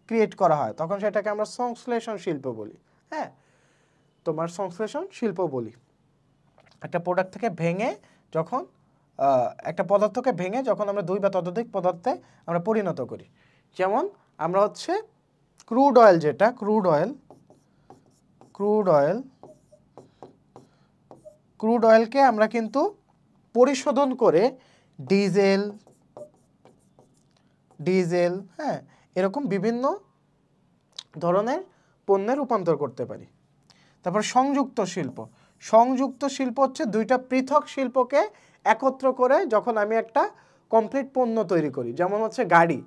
Speaker 1: ক্রিয়েট করা হয় তখন সেটাকে আমরা সংশ্লেষণ শিল্প বলি। হ্যাঁ, তোমার সংশ্লেষণ শিল্প বলি একটা প্রোডাক্ট থেকে ভেঙে যখন একটা পদার্থকে ভেঙে যখন আমরা 2 বা ততোধিক পদার্থে আমরা পরিণত করি। যেমন আমরা হচ্ছে ক্রুড অয়েলকে আমরা কিন্তু পরিশোধন করে ডিজেল হ্যাঁ এরকম বিভিন্ন ধরনের পণ্যে রূপান্তর করতে পারি। তারপর সংযুক্ত শিল্প হচ্ছে 2টা পৃথক শিল্পকে একত্র করে যখন আমি একটা কমপ্লিট পণ্য তৈরি করি। যেমন হচ্ছে গাড়ি,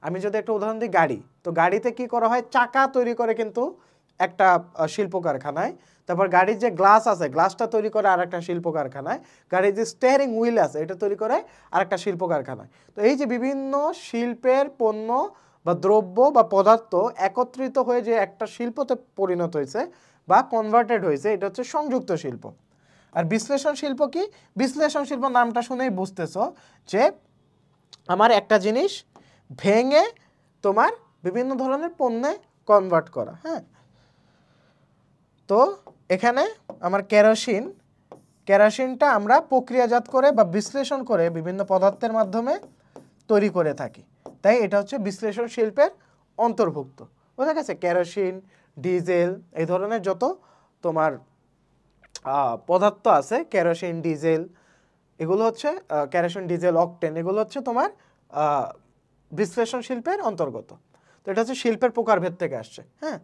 Speaker 1: আমি যদি একটা উদাহরণ দিই গাড়ি, তো গাড়িতে কি করা হয়? চাকা তৈরি করে কিন্তু একটা শিল্প কারখানায়, তারপর গাড়ির যে গ্লাস আছে গ্লাসটা তৈরি করে আরেকটা শিল্প কারখানায়, গাড়ির যে স্টিয়ারিং হুইল আছে এটা তৈরি করে আরেকটা শিল্প কারখানায়। তো এই যে বিভিন্ন শিল্পের পণ্য বা দ্রব্য বা পদার্থ একত্রিত হয়ে যে একটা শিল্পতে পরিণত হয়েছে বা কনভার্টেড হয়েছে, এটা হচ্ছে সংযুক্ত শিল্প। আর বিশ্লেষণ শিল্প কি? বিশ্লেষণ শিল্প নামটা শুনেই বুঝতেছো যে আমার একটা জিনিস ভেঙে তোমার বিভিন্ন ধরনের পণ্যে কনভার্ট করা। হ্যাঁ, তো এখানে আমার কেরোসিনটা আমরা প্রক্রিয়াজাত করে বা বিশ্লেষণ করে বিভিন্ন পদার্থের মাধ্যমে তৈরি করে থাকি, তাই এটা হচ্ছে বিশ্লেষণ শিল্পের অন্তর্ভুক্ত। বোঝা গেছে? কেরোসিন, ডিজেল এই ধরনের যত তোমার পদার্থ আছে, কেরোসিন, ডিজেল, এগুলো হচ্ছে কেরোসিন, ডিজেল, অকটেন, এগুলো হচ্ছে তোমার বিশ্লেষণ শিল্পের অন্তর্গত। তো এটা হচ্ছে শিল্পের প্রকারভেদ থেকে আসছে। হ্যাঁ,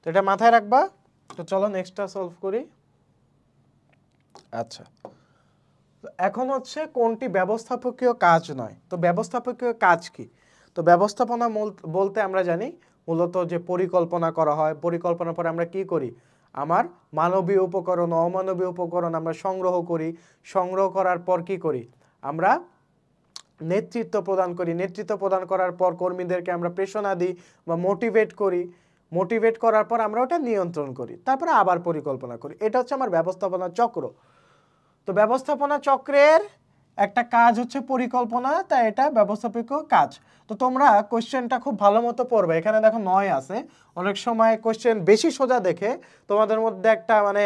Speaker 1: তো এটা মাথায় রাখবা। তো চলো নেক্সটটা সলভ করি। আচ্ছা, এখন হচ্ছে কোনটি ব্যবস্থাপকীয় কাজ নয়। তো ব্যবস্থাপকীয় কাজ কি? তো ব্যবস্থাপনা বলতে আমরা জানি মূলত যে পরিকল্পনা করা হয়, পরিকল্পনার পরে আমরা কি করি? আমার মানবীয় উপকরণ, অমানবীয় উপকরণ আমরা সংগ্রহ করি, সংগ্রহ করার পর কি করি? আমরা নেতৃত্ব প্রদান করি, নেতৃত্ব প্রদান করার পর কর্মীদেরকে আমরা প্রেরণা দিই বা মোটিভেট করি, মোটিভেট করার পর আমরা ওটা নিয়ন্ত্রণ করি, তারপরে আবার পরিকল্পনা করি। এটা হচ্ছে আমার ব্যবস্থাপনা চক্র। তো ব্যবস্থাপনা চক্রের একটা কাজ হচ্ছে পরিকল্পনা, তাই এটা ব্যবস্থাপকীয় কাজ। তো তোমরা কোশ্চেনটা খুব ভালো মতো পড়বে। এখানে দেখো 9 আছে, অনেক সময় কোশ্চেন বেশি সোজা দেখে তোমাদের মধ্যে একটা মানে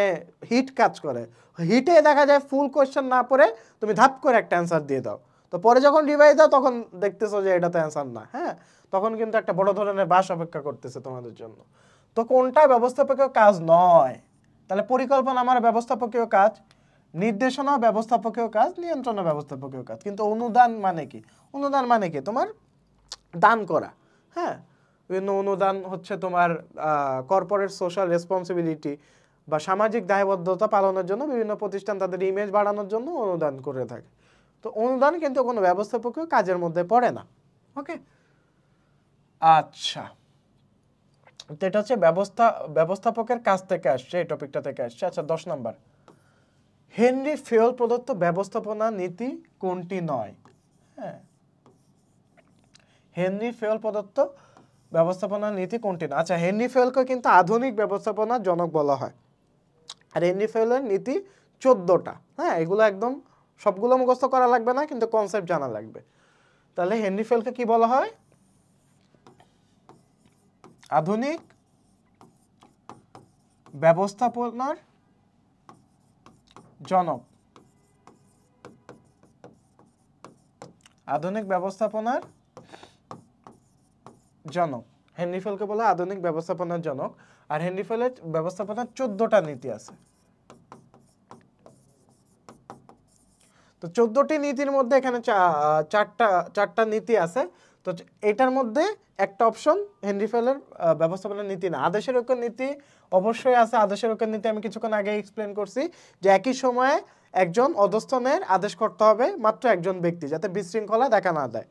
Speaker 1: হিট কাজ করে, হিটে দেখা যায় ফুল কোশ্চেন না পড়ে তুমি ধাপ করে একটা অ্যান্সার দিয়ে দাও, তো পরে যখন রিভাইজ দাও তখন দেখতেছো যে এটা তো অ্যান্সার না। হ্যাঁ, তখন কিন্তু একটা বড় ধরনের বাস অপেক্ষা করতেছে তোমাদের জন্য। তো কোনটা ব্যবস্থাপকীয় কাজ নয়? তাহলে পরিকল্পনা আমার ব্যবস্থাপকীয় কাজ, নির্দেশনা ব্যবস্থাপকীয় কাজ, নিয়ন্ত্রণ ব্যবস্থাপকীয় কাজ। কিন্তু অনুদান মানে কি? অনুদান মানে কি? তোমার দান করা। হ্যাঁ, বিভিন্ন অনুদান হচ্ছে তোমার কর্পোরেট সোশ্যাল রেসপন্সিবিলিটি বা সামাজিক দায়বদ্ধতা পালনের জন্য বিভিন্ন প্রতিষ্ঠান তাদের ইমেজ বাড়ানোর জন্য অনুদান করে থাকে। তো অনুদান কিন্তু কোনো ব্যবস্থাপকীয় কাজের মধ্যে পড়ে না। ওকে, আচ্ছা, তো এটা হচ্ছে ব্যবস্থাপকের কাছ থেকে আসছে, এই টপিকটা থেকে আসছে। আচ্ছা, 10 নাম্বার, হেনরি ফেল প্রদত্ত ব্যবস্থাপনা নীতি কোনটি নয়? হ্যাঁ, হেনরি ফেল প্রদত্ত ব্যবস্থাপনা নীতি কোনটি না? আচ্ছা, হেনরি ফেলকে কিন্তু আধুনিক ব্যবস্থাপনার জনক বলা হয়। আর হেনরি ফেলের নীতি 14টা। হ্যাঁ, এগুলো একদম সবগুলো মুখস্থ করা লাগবে না, কিন্তু কনসেপ্ট জানা লাগবে। তাহলে হেনরি ফেলকে কি বলা হয়? আধুনিক ব্যবস্থাপনার জনক। আধুনিক ব্যবস্থাপনার জনক হেনরি ফেলকে বলে আধুনিক ব্যবস্থাপনার জনক। আর হেনরি ফেলের ব্যবস্থাপনার 14টা নীতি আছে। তো 14টি নীতির মধ্যে এখানে চারটা নীতি আছে। তো এটার মধ্যে একটা অপশন হেনরি ফেলের ব্যবস্থাপনার নীতি না। আদেশের ঐক্যের নীতি অবশ্যই আছে। আদেশের ঐক্যের নীতি আমি কিছুক্ষণ আগে এক্সপ্লেন করছি যে একই সময়ে একজন অধস্তনের আদেশ করতে হবে মাত্র একজন ব্যক্তি, যাতে বিশৃঙ্খলা দেখা না দেয়।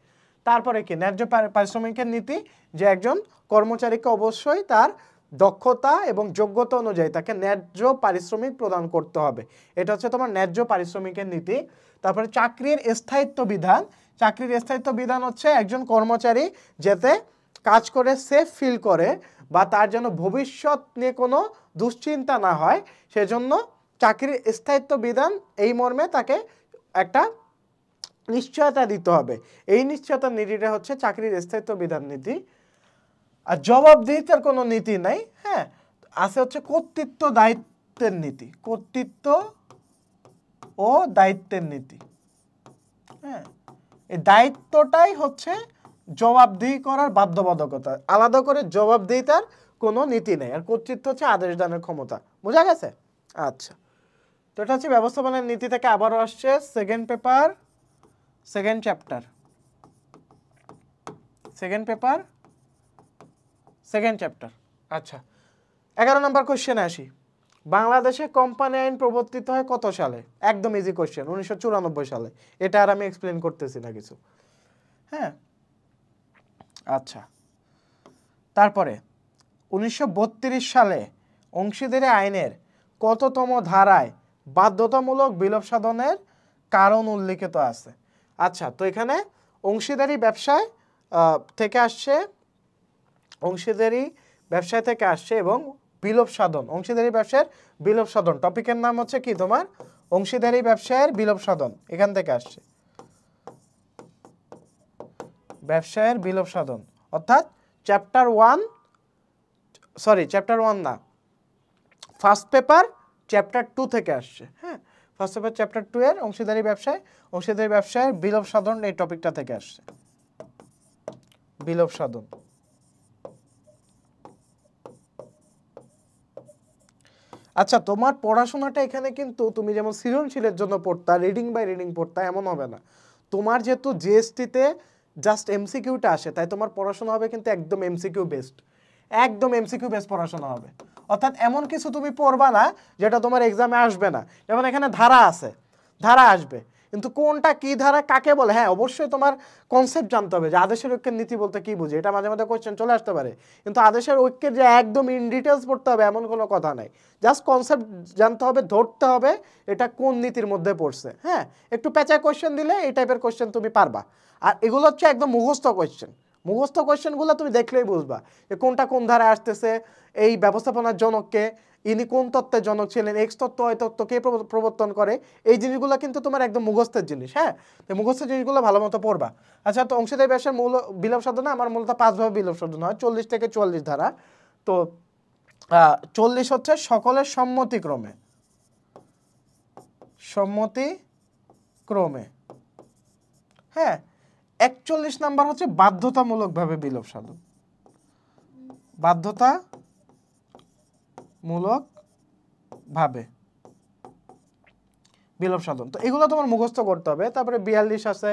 Speaker 1: তারপরে কি ন্যায্য পারিশ্রমিকের নীতি, যে একজন কর্মচারীকে অবশ্যই তার দক্ষতা এবং যোগ্যতা অনুযায়ী তাকে ন্যায্য পারিশ্রমিক প্রদান করতে হবে। এটা হচ্ছে তোমার ন্যায্য পারিশ্রমিকের নীতি। তারপরে চাকরির স্থায়িত্ব বিধান। চাকরির স্থায়িত্ব বিধান হচ্ছে একজন কর্মচারী যাতে কাজ করে সেফ ফিল করে বা তার যেন ভবিষ্যৎ নিয়ে কোনো দুশ্চিন্তা না হয়, সেজন্য চাকরির স্থায়িত্ব বিধান এই মর্মে তাকে একটা নিশ্চয়তা দিতে হবে। এই নিশ্চয়তার নীতিটা হচ্ছে চাকরির স্থায়িত্ব বিধান নীতি। আর জবাবদিহিতার কোনো নীতি নাই। হ্যাঁ, আছে হচ্ছে কর্তৃত্ব দায়িত্বের নীতি। কর্তৃত্ব ও দায়িত্বের নীতি। হ্যাঁ, এই দায়িত্বটাই হচ্ছে জবাবদিহি করার বাধ্যবাধকতা। আলাদা করে জবাবদিহিতার কোনো নীতি নেই। আর কর্তৃত্ব হচ্ছে আদেশ দানের ক্ষমতা। বোঝা গেছে? আচ্ছা, তো এটা হচ্ছে ব্যবস্থাপনার নীতি থেকে আবারও আসছে second paper, second chapter, second paper, second chapter. আচ্ছা, 11 নম্বর কোশ্চেনে আসি। বাংলাদেশে কোম্পানি আইন প্রবর্তিত হয় কত সালে? একদম ইজি কোশ্চেন, 1994 সালে। এটা আর আমি এক্সপ্লেন করতেছি না কিছু। হ্যাঁ, আচ্ছা, তারপরে 1932 সালে অংশীদারি আইনের কততম ধারায় বাধ্যতামূলক বিলোপ সাধনের কারণ উল্লিখিত আছে? আচ্ছা, তো এখানে অংশীদারি ব্যবসায় থেকে আসছে, অংশীদারি ব্যবসায় থেকে আসছে এবং বিলোপ সাধন, অংশীদারি ব্যবসায়ের বিলোপ সাধন টপিকের নাম হচ্ছে কি তোমার? অংশীদারি ব্যবসায়ের বিলোপ সাধন, এখান থেকে আসছে ব্যবসায়ের বিলোপ সাধন, অর্থাৎ চ্যাপ্টার 1 না, ফার্স্ট পেপার চ্যাপ্টার 2 থেকে আসছে। হ্যাঁ, ফার্স্ট পেপার চ্যাপ্টার 2 এর অংশীদারি ব্যবসায়ের বিলোপ সাধন এই টপিকটা থেকে আসছে, বিলোপ সাধন। আচ্ছা, তোমার পড়াশোনাটা এখানে কিন্তু তুমি যেমন সৃজনশীলের জন্য পড়তা, রিডিং বাই রিডিং পড়তা, এমন হবে না। তোমার যেহেতু জিএসটিতে জাস্ট এমসিকিউটা আসে, তাই তোমার পড়াশোনা হবে কিন্তু একদম এমসিকিউ বেসড, একদম এমসিকিউ বেসড পড়াশোনা হবে। অর্থাৎ এমন কিছু তুমি পড়বা না যেটা তোমার এক্সামে আসবে না। যেমন এখানে ধারা আছে, ধারা আসবে, কিন্তু কোনটা কি ধারা কাকে বলে, হ্যাঁ অবশ্যই তোমার কনসেপ্ট জানতে হবে যে আদেশের ঐক্যের নীতি বলতে কি বুঝি। এটা মাঝে মাঝে কোশ্চেন চলে আসতে পারে, কিন্তু আদেশের ঐক্যের যে একদম ইন ডিটেলস পড়তে হবে এমন কোনো কথা নাই। জাস্ট কনসেপ্ট জানতে হবে, ধরতে হবে এটা কোন নীতির মধ্যে পড়ছে। হ্যাঁ, একটু পেঁচায় কোশ্চেন দিলে এই টাইপের কোশ্চেন তুমি পারবা। আর এগুলো হচ্ছে একদম মুখস্থ কোশ্চেন। মুখস্থ কোশ্চেনগুলো তুমি দেখলেই বুঝবা যে কোনটা কোন ধারায় আসতেছে, এই ব্যবস্থাপনার জনককে, ইনি কোন তত্ত্বের জনক ছিলেন, এক্স তত্ত্ব ওই তত্ত্ব কে প্রবর্তন করে, এই জিনিসগুলো কিন্তু তোমার একদম মুখস্থের জিনিস। হ্যাঁ, তো মুখস্থের জিনিসগুলো ভালো মতো পড়বা। আচ্ছা, তো অংশীদারি ব্যবসার মূল বিলোপ সাধনা আমার মূলত 5 ভাবে বিলোপ সাধন হয়, 40 থেকে 44 ধারা। তো 40 হচ্ছে সকলের সম্মতিক্রমে, সম্মতিক্রমে। হ্যাঁ, 41 নাম্বার হচ্ছে বাধ্যতামূলকভাবে বিলোপ সাধন, বাধ্যতামূলকভাবে বিলোপ সাধন। তো এগুলো তোমার মুখস্থ করতে হবে। তারপরে 42 আছে,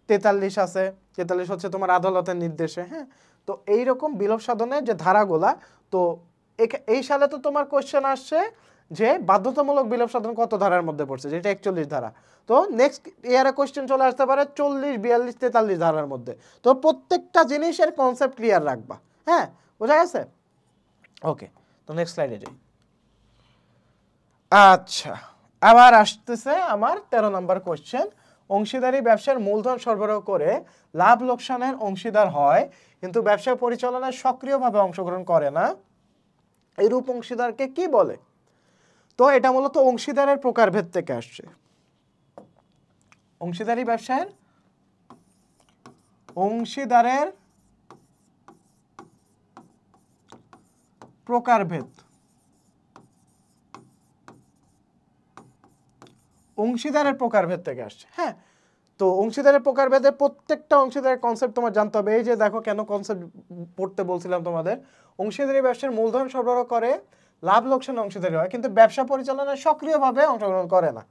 Speaker 1: 43 আছে, 43 হচ্ছে তোমার আদালতের নির্দেশে। হ্যাঁ, তো এইরকম বিলোপ সাধনের যে ধারাগুলা, তো এই সালে তো তোমার কোশ্চেন আসছে যে বাধ্যতামূলক বিলোপ সাধন কত ধারার মধ্যে পড়ছে, যেটা 41 ধারা। তো নেক্সট ইয়ারে কোশ্চেন চলে আসতে পারে 40, 42, 43 ধারার মধ্যে। তো প্রত্যেকটা জিনিসের কনসেপ্ট ক্লিয়ার রাখবা। হ্যাঁ, বোঝা গেছে? ওকে, তো নেক্সট স্লাইডে যাই। আচ্ছা, আবার আসতেছে আমার 13 নম্বর কোশ্চেন। অংশীদারি ব্যবসার মূলধন সরবরাহ করে লাভ লোকসানের অংশীদার হয় কিন্তু ব্যবসা পরিচালনায় সক্রিয়ভাবে অংশগ্রহণ করে না, এইরূপ অংশীদারকে কি বলে? তো এটা মূলত অংশীদারের প্রকারভেদ থেকে আসছে। অংশীদারি ব্যবসার অংশীদারের প্রকারভেদ, অংশীদারের প্রকারভেদ থেকে আসছে। হ্যাঁ, তো অংশীদারের প্রকারভেদে প্রত্যেকটা অংশীদারের কনসেপ্ট তোমার জানতে হবে। এই যে দেখো কেন কনসেপ্ট পড়তে বলছিলাম তোমাদের। অংশীদারি ব্যবসার মূলধন সরবরাহ করে, লাভ লোকসান অংশীদারি হয়, কিন্তু ব্যবসা পরিচালনায় সক্রিয়ভাবে অংশগ্রহণ করে না।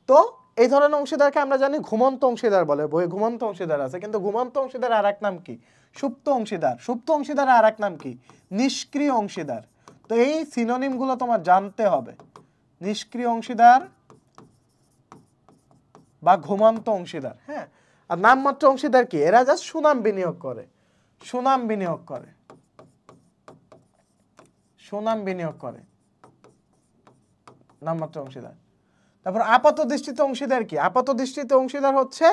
Speaker 1: তো এই ধরনের অংশীদারকে আমরা জানি ঘুমন্ত অংশীদার বলে। বই ঘুমন্ত অংশীদার আছে, কিন্তু ঘুমন্ত অংশীদার আর এক নাম কি? সুপ্ত অংশীদার। সুপ্ত অংশীদার আর এক নাম কি? নিষ্ক্রিয় অংশীদার। তো এই সিনোনিমগুলো তোমার জানতে হবে। নিষ্ক্রিয় অংশীদার বা ঘুমন্ত অংশীদার। হ্যাঁ, আর নামমাত্র অংশীদার কি? এরা জাস্ট সুনাম বিনিয়োগ করে, সুনাম বিনিয়োগ করে, সুনাম বিনিয়োগ করে, নামমাত্র অংশীদার। তারপর আপাত দৃষ্টিতে অংশীদার কি? আপাত দৃষ্টিতে অংশীদার হচ্ছে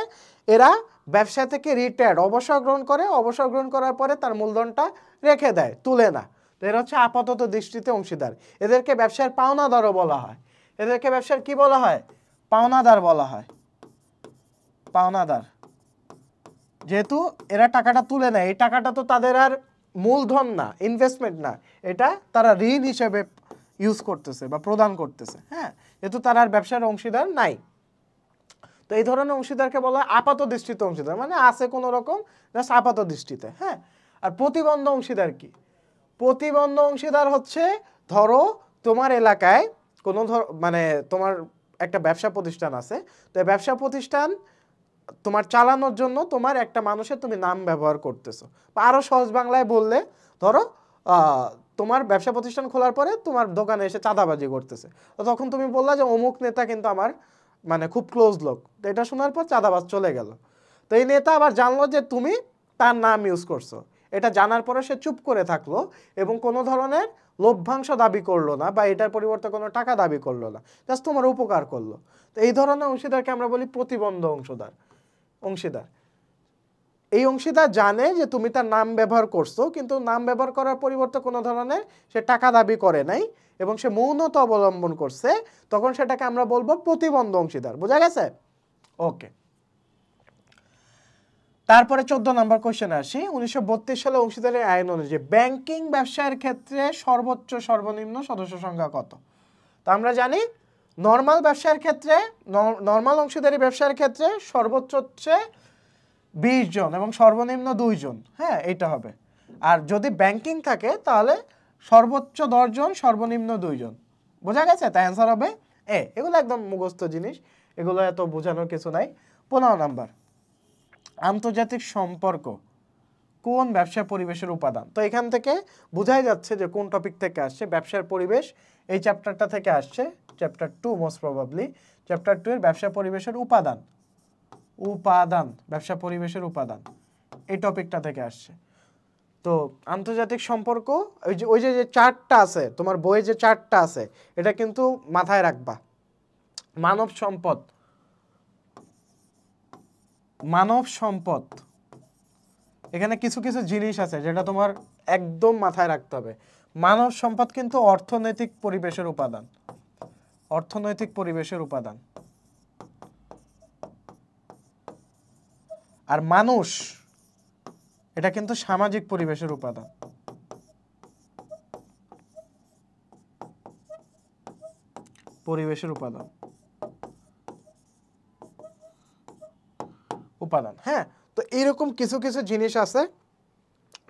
Speaker 1: এরা ব্যবসা থেকে রিটায়ার্ড, অবসর গ্রহণ করে, অবসর গ্রহণ করার পরে তার মূলধনটা রেখে দেয়, তুলে না। তো এরা হচ্ছে আপাতত দৃষ্টিতে অংশীদার। এদেরকে ব্যবসার পাওনাদারও বলা হয়। এদেরকে ব্যবসার কি বলা হয়? পাওনাদার বলা হয়, পাওনাদার। যেহেতু এরা টাকাটা তুলে নেয়, এই টাকাটা তো তাদের আর মূলধন না, ইনভেস্টমেন্ট না, এটা তারা ঋণ হিসেবে ইউজ করতেছে বা প্রদান করতেছে। হ্যাঁ, যেহেতু তারা আর ব্যবসার অংশীদার নাই। তো এই ধরনের অংশীদারকে বলা হয় আপাত দৃষ্টিতে অংশীদার, মানে আছে কোনো রকম জাস্ট আপাত দৃষ্টিতে। হ্যাঁ, আর প্রতিবন্ধ অংশীদার কি? প্রতিবন্ধ অংশীদার হচ্ছে ধরো তোমার এলাকায় কোনো মানে তোমার একটা ব্যবসা প্রতিষ্ঠান আছে, তো এই ব্যবসা প্রতিষ্ঠান তোমার চালানোর জন্য তোমার একটা মানুষের তুমি নাম ব্যবহার করতেছো, বা আরো সহজ বাংলায় বললে ধরো তোমার ব্যবসা প্রতিষ্ঠান খোলার পরে তোমার দোকানে এসে চাঁদাবাজি করতেছে, তো তখন তুমি বললা যে অমুক নেতা কিন্তু আমার মানে খুব ক্লোজ লোক। তো এটা শোনার পর চাঁদাবাজ চলে গেল। তো এই নেতা আবার জানলো যে তুমি তার নাম ইউজ করছো, এটা জানার পরে সে চুপ করে থাকলো এবং কোনো ধরনের লভ্যাংশ দাবি করলো না, বা এটার পরিবর্তে কোনো টাকা দাবি করলো না, জাস্ট তোমার উপকার করলো। তো এই ধরনের অংশীদারকে আমরা বলি প্রতিবন্ধ অংশীদার। এই অংশীদার জানে যে তুমি তার নাম ব্যবহার করছো, কিন্তু নাম ব্যবহার করার পরিবর্তে কোনো ধরনের সে টাকা দাবি করে নাই এবং সে মৌনতা অবলম্বন করছে, তখন সেটাকে আমরা বলবো প্রতিবন্ধ অংশীদার। বোঝা গেছে? ওকে। তারপরে 14 নম্বর কোশ্চেনে আসি। 1932 সালে অংশীদারের আইন অনুযায়ী ব্যাংকিং ব্যবসায়ের ক্ষেত্রে সর্বোচ্চ সর্বনিম্ন সদস্য সংখ্যা কত? তো আমরা জানি নর্মাল ব্যবসায়ের ক্ষেত্রে, নর্মাল অংশীদারি ব্যবসায়ের ক্ষেত্রে সর্বোচ্চ হচ্ছে 20 জন এবং সর্বনিম্ন 2 জন। হ্যাঁ, এইটা হবে। আর যদি ব্যাংকিং থাকে তাহলে সর্বোচ্চ 10 জন, সর্বনিম্ন 2 জন। বোঝা গেছে? তাই অ্যান্সার হবে এ। এগুলো একদম মুখস্থ জিনিস, এগুলো এত বোঝানোর কিছু নাই। 15 নাম্বার, আন্তর্জাতিক সম্পর্ক কোন ব্যবসা পরিবেশের উপাদান? তো এখান থেকে বোঝাই যাচ্ছে যে কোন টপিক থেকে আসছে। ব্যবসার পরিবেশ এই চ্যাপ্টারটা থেকে আসছে, চ্যাপ্টার 2 মোস্ট প্রবাবলি। চ্যাপ্টার 2 এর ব্যবসা পরিবেশের উপাদান, উপাদান, ব্যবসা পরিবেশের উপাদান, এই টপিকটা থেকে আসছে। তো আন্তর্জাতিক সম্পর্ক, ওই যে চার্টটা আছে তোমার বইয়ে, যে চার্টটা আছে এটা কিন্তু মাথায় রাখবা। মানব সম্পদ, মানব সম্পদ, এখানে কিছু কিছু জিনিস আছে যেটা তোমার একদম মাথায় রাখতে হবে। মানব সম্পদ কিন্তু অর্থনৈতিক পরিবেশের উপাদান, অর্থনৈতিক পরিবেশের উপাদান। আর মানুষ এটা কিন্তু সামাজিক পরিবেশের উপাদান। পরিবেশের উপাদান, উপাদান। হ্যাঁ, তো এরকম কিছু কিছু জিনিস আছে,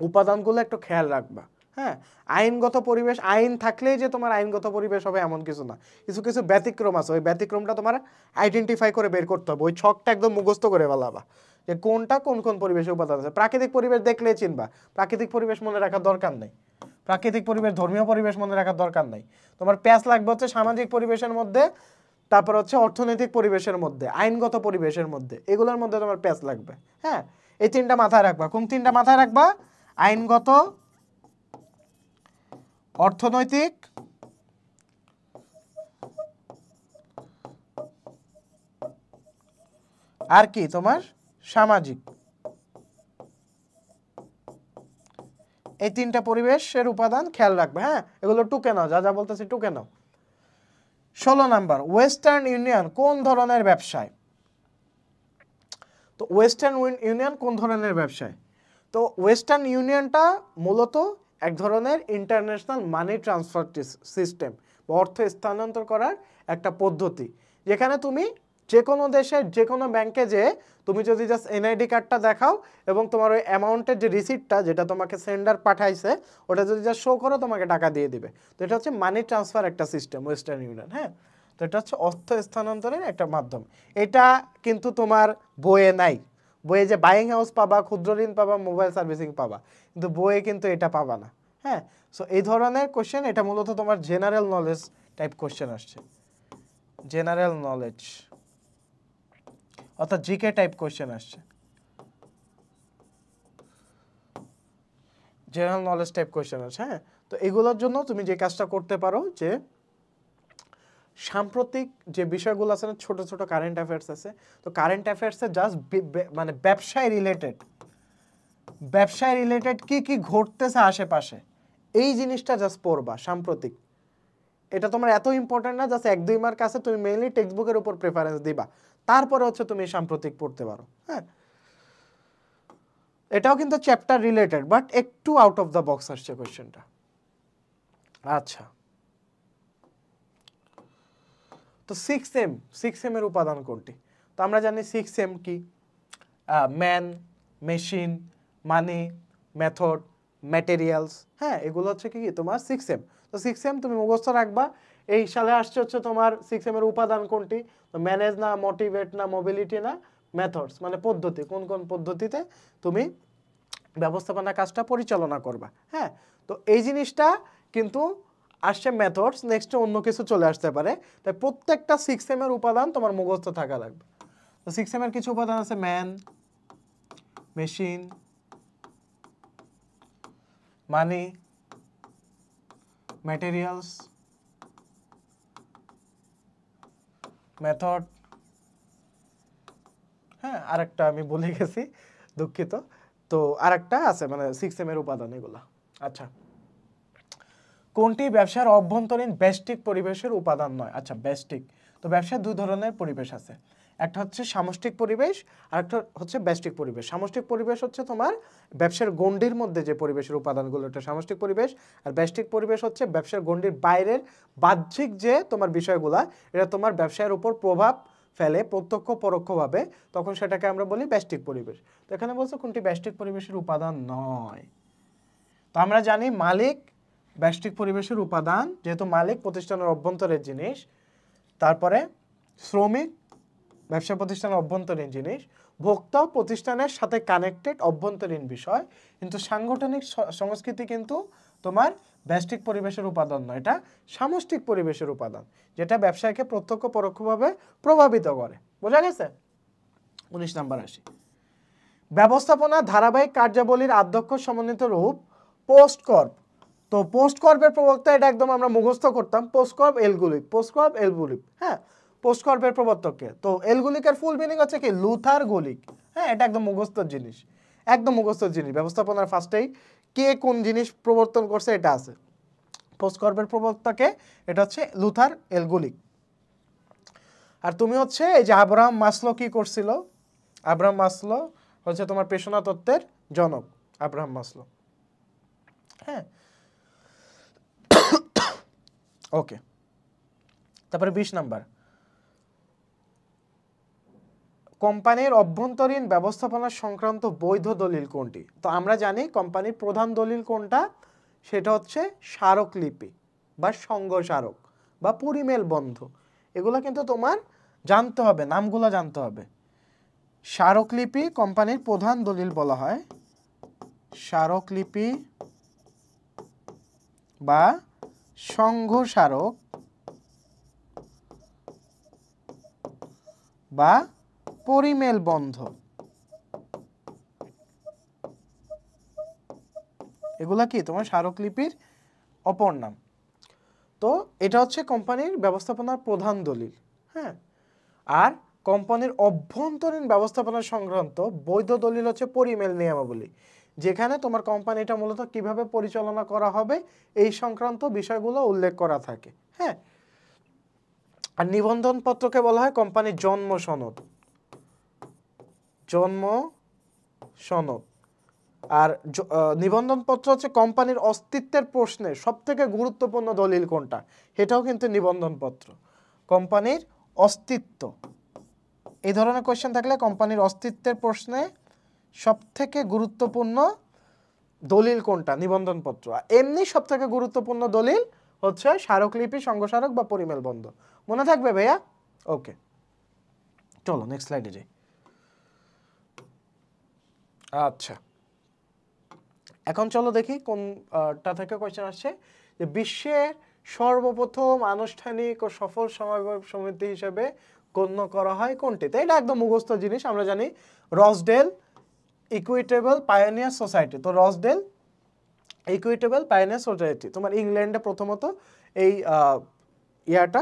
Speaker 1: উপাদানগুলো একটু খেয়াল রাখবা। হ্যাঁ, আইনগত পরিবেশ, আইন থাকলেই যে তোমার আইনগত পরিবেশ হবে এমন কিছু না, কিছু কিছু ব্যতিক্রম আছে। ওই ব্যতিক্রমটা তোমার আইডেন্টিফাই করে বের করতে হবে। ওই ছকটা একদম মুখস্থ করে ফেলাবা যে কোনটা কোন কোন পরিবেশে উপাদান আছে। প্রাকৃতিক পরিবেশ দেখলেই চিনবা, প্রাকৃতিক পরিবেশ মনে রাখার দরকার নেই। প্রাকৃতিক পরিবেশ, ধর্মীয় পরিবেশ মনে রাখার দরকার নেই। তোমার প্যাচ লাগবে হচ্ছে সামাজিক পরিবেশের মধ্যে, তারপর হচ্ছে অর্থনৈতিক পরিবেশের মধ্যে, আইনগত পরিবেশের মধ্যে, এগুলোর মধ্যে তোমার প্যাচ লাগবে। হ্যাঁ, এই তিনটা মাথায় রাখবা। কোন তিনটা মাথায় রাখবা? আইনগত, অর্থনৈতিক আর কি তোমার সামাজিক। এই তিনটা পরিবেশের উপাদান খেয়াল রাখবে। হ্যাঁ, এগুলো টুকে নাও, যা যা বলতেছি টুকে নাও। 16 নাম্বার, ওয়েস্টার্ন ইউনিয়ন কোন ধরনের ব্যবসায়? তো ওয়েস্টার্ন ইউনিয়ন কোন ধরনের ব্যবসায়? তো ওয়েস্টার্ন ইউনিয়নটা মূলত এক ধরনের ইন্টারন্যাশনাল মানি ট্রান্সফার সিস্টেম বা অর্থ স্থানান্তর করার একটা পদ্ধতি, যেখানে তুমি যে কোনো দেশের যে কোনো ব্যাংকে যে তুমি যদি জাস্ট এনআইডি কার্ডটা দেখাও এবং তোমার ওই অ্যামাউন্টের যে রিসিপ্টটা যেটা তোমাকে সেন্ডার পাঠাইছে ওটা যদি জাস্ট শো করো তোমাকে টাকা দিয়ে দিবে। তো এটা হচ্ছে মানি ট্রান্সফার একটা সিস্টেম ওয়েস্টার্ন ইউনিয়ন। হ্যাঁ, তো এটা হচ্ছে অর্থ স্থানান্তরের একটা মাধ্যম। এটা কিন্তু তোমার বইয়ে নাই। বইয়ে যে বাইং হাউস পাবা, ক্ষুদ্র ঋণ পাবা, মোবাইল সার্ভিসিং পাবা, কিন্তু বইয়ে কিন্তু এটা পাবা না। হ্যাঁ, সো এই ধরনের কোশ্চেন, এটা মূলত তোমার জেনারেল নলেজ টাইপ কোশ্চেন আসছে, জেনারেল নলেজ অর্থাৎ জিকে টাইপ কোশ্চেন আসছে, জেনারেল নলেজ টাইপ কোশ্চেন আছে। হ্যাঁ, তো এগুলোর জন্য তুমি যে কাজটা করতে পারো যে সাম্প্রতিক যে বিষয়গুলো আছে না, ছোট ছোট কারেন্ট অ্যাফেয়ার্স আছে, তো কারেন্ট অ্যাফেয়ার্সে জাস্ট মানে ব্যবসায় রিলেটেড কি কি ঘটতেছে আশেপাশে এই জিনিসটা জাস্ট পড়বা সাম্প্রতিক। এটা তোমার এত ইম্পর্টেন্ট না, জাস্ট 1-2 মার্ক আছে, তুমি মেইনলি টেক্সট বুকের উপর প্রেফারেন্স দিবা, তারপরে হচ্ছে তুমি সাম্প্রতিক পড়তে পারো। হ্যাঁ, এটাও কিন্তু চ্যাপ্টার রিলেটেড বাট একটু আউট অফ দ্য বক্স আসছে কোশ্চেনটা। আচ্ছা, তো 6M এর উপাদান কোনটি? তো আমরা জানি 6M কি, ম্যান, মেশিন, মানি, মেথড, ম্যাটেরিয়ালস। হ্যাঁ, এগুলো হচ্ছে কি তোমার 6M। তো 6M তুমি মুখস্থ রাখবা। এই সালে আসছে হচ্ছে তোমার 6M এর উপাদান কোনটি? তো ম্যানেজ না, মোটিভেট না, মোবিলিটি না, মেথডস, মানে পদ্ধতি, কোন কোন পদ্ধতিতে তুমি ব্যবস্থাপনা কাজটা পরিচালনা করবা। হ্যাঁ, তো এই জিনিসটা কিন্তু আসছে মেথডস, নেক্সটে অন্য কিছু চলে আসতে পারে। তাই প্রত্যেকটা 6M এর উপাদান তোমার মুখস্থ থাকা লাগবে। তো 6M এর কিছু উপাদান আছে ম্যান, মেশিন, মানি, ম্যাটেরিয়ালস, মেথড। হ্যাঁ, আরেকটা আমি ভুলে গেছি, দুঃখিত। তো আরেকটা আছে মানে 6M এর উপাদান এগুলা। আচ্ছা, কোনটি ব্যবসার অভ্যন্তরীণ ব্যষ্টিক পরিবেশের উপাদান নয়? আচ্ছা, ব্যষ্টিক, তো ব্যবসার দুই ধরনের পরিবেশ আছে, একটা হচ্ছে সামষ্টিক পরিবেশ আর একটা হচ্ছে ব্যষ্টিক পরিবেশ। সামষ্টিক পরিবেশ হচ্ছে তোমার ব্যবসার গণ্ডির মধ্যে যে পরিবেশের উপাদানগুলো, এটা সামষ্টিক পরিবেশ। আর ব্যষ্টিক পরিবেশ হচ্ছে ব্যবসার গণ্ডির বাইরের বাহ্যিক যে তোমার বিষয়গুলা, এটা তোমার ব্যবসায়ের উপর প্রভাব ফেলে প্রত্যক্ষ পরোক্ষভাবে, তখন সেটাকে আমরা বলি ব্যষ্টিক পরিবেশ। তো এখানে বলছো কোনটি ব্যষ্টিক পরিবেশের উপাদান নয়। তো আমরা জানি মালিক ব্যষ্টিক পরিবেশের উপাদান, যেহেতু মালিক প্রতিষ্ঠানের অভ্যন্তরের জিনিস, তারপরে শ্রমিক ব্যবসা প্রতিষ্ঠানের অভ্যন্তরীণ জিনিস, ভোক্তাও প্রতিষ্ঠানের সাথে কানেক্টেড অভ্যন্তরীণ বিষয়, কিন্তু সাংগঠনিক সংস্কৃতি কিন্তু তোমার ব্যষ্টিক পরিবেশের উপাদান নয়, এটা সামষ্টিক পরিবেশের উপাদান, যেটা ব্যবসায়কে প্রত্যক্ষ পরোক্ষভাবে প্রভাবিত করে। বোঝা গেছে? 19 নাম্বার আসি, ব্যবস্থাপনা ধারাবাহিক কার্যাবলীর আধ্যক্ষ সমন্বিত রূপ পোস্ট কর্প। তো পোস্ট কর্পের প্রবক্তা, এটা একদম আমরা মুখস্থ করতাম, পোস্ট কর্প এলগুলিক, পোস্ট কর্প এলগুলিক। হ্যাঁ, পোস্ট কর্পের প্রবর্তককে, তো এলগুলিকের ফুল মিনিং হচ্ছে কি লুথার গুলিক। হ্যাঁ, এটা একদম মুখস্থর জিনিস, একদম মুখস্থর জিনিস। ব্যবস্থাপনার ফার্স্টেই কে কোন জিনিস প্রবর্তন করছে এটা আছে। পোস্ট কর্পের প্রবক্তাকে, এটা হচ্ছে লুথার এলগুলিক। আর তুমি হচ্ছে এই যে আব্রাহাম মাসলো কি করছিল, আব্রাহাম মাসলো হচ্ছে তোমার পেশনা তত্ত্বের জনক, আব্রাহাম মাসলো। হ্যাঁ, ওকে। তারপরে 20 নাম্বার, কোম্পানির অভ্যন্তরীণ ব্যবস্থাপনা সংক্রান্ত বৈধ দলিল কোনটি? তো আমরা জানি কোম্পানির প্রধান দলিল কোনটা, সেটা হচ্ছে স্মারকলিপি বা সংঘ স্মারক বা পরিমেল বন্ধ। এগুলো কিন্তু তোমার জানতে হবে, নামগুলো জানতে হবে। স্মারকলিপি কোম্পানির প্রধান দলিল বলা হয়, স্মারকলিপি বা সংঘ স্মারক বা পরিমেল বন্ধ, এগুলা কি তোমার স্মারকলিপির অপর নাম। তো এটা হচ্ছে কোম্পানির ব্যবস্থাপনার প্রধান দলিল। হ্যাঁ, আর কোম্পানির অভ্যন্তরীণ ব্যবস্থাপনা সংক্রান্ত বৈধ দলিল হচ্ছে পরিমেল নিয়মাবলী, যেখানে তোমার কোম্পানিটা মূলত কিভাবে পরিচালনা করা হবে এই সংক্রান্ত বিষয়গুলো উল্লেখ করা থাকে। হ্যাঁ, আর নিবন্ধন পত্রকে বলা হয় কোম্পানির জন্ম সনদ, জন্ম সনদ। আর নিবন্ধন পত্র হচ্ছে কোম্পানির অস্তিত্বের প্রশ্নে সবথেকে গুরুত্বপূর্ণ দলিল কোনটা, এটাও কিন্তু নিবন্ধন পত্র, কোম্পানির অস্তিত্ব এই ধরনের কোয়েশ্চেন থাকলে কোম্পানির অস্তিত্বের প্রশ্নে সবথেকে গুরুত্বপূর্ণ দলিল কোনটা? নিবন্ধনপত্র। এমনি সবথেকে গুরুত্বপূর্ণ দলিল হচ্ছে স্মারকলিপি, সঙ্গস্মারক বা পরিমেলবন্ধ। মনে থাকবে ভাইয়া? ওকে, চলো নেক্সট স্লাইডে যাই। আচ্ছা, এখন চলো দেখি কোনটা থেকে কোয়েশ্চেন আসছে। যে বিশ্বের সর্বপ্রথম আনুষ্ঠানিক ও সফল সমবায় সমিতি হিসেবে গণ্য করা হয় কোনটিতে? এটা একদম মুখস্থ জিনিস, আমরা জানি রসডেল ইকুইটেবল পায়োনিয়ার সোসাইটি। তো রসডেল ইকুইটেবল পায়োনিয়ার সোসাইটি তোমার ইংল্যান্ডে প্রথমত এই ইয়াটা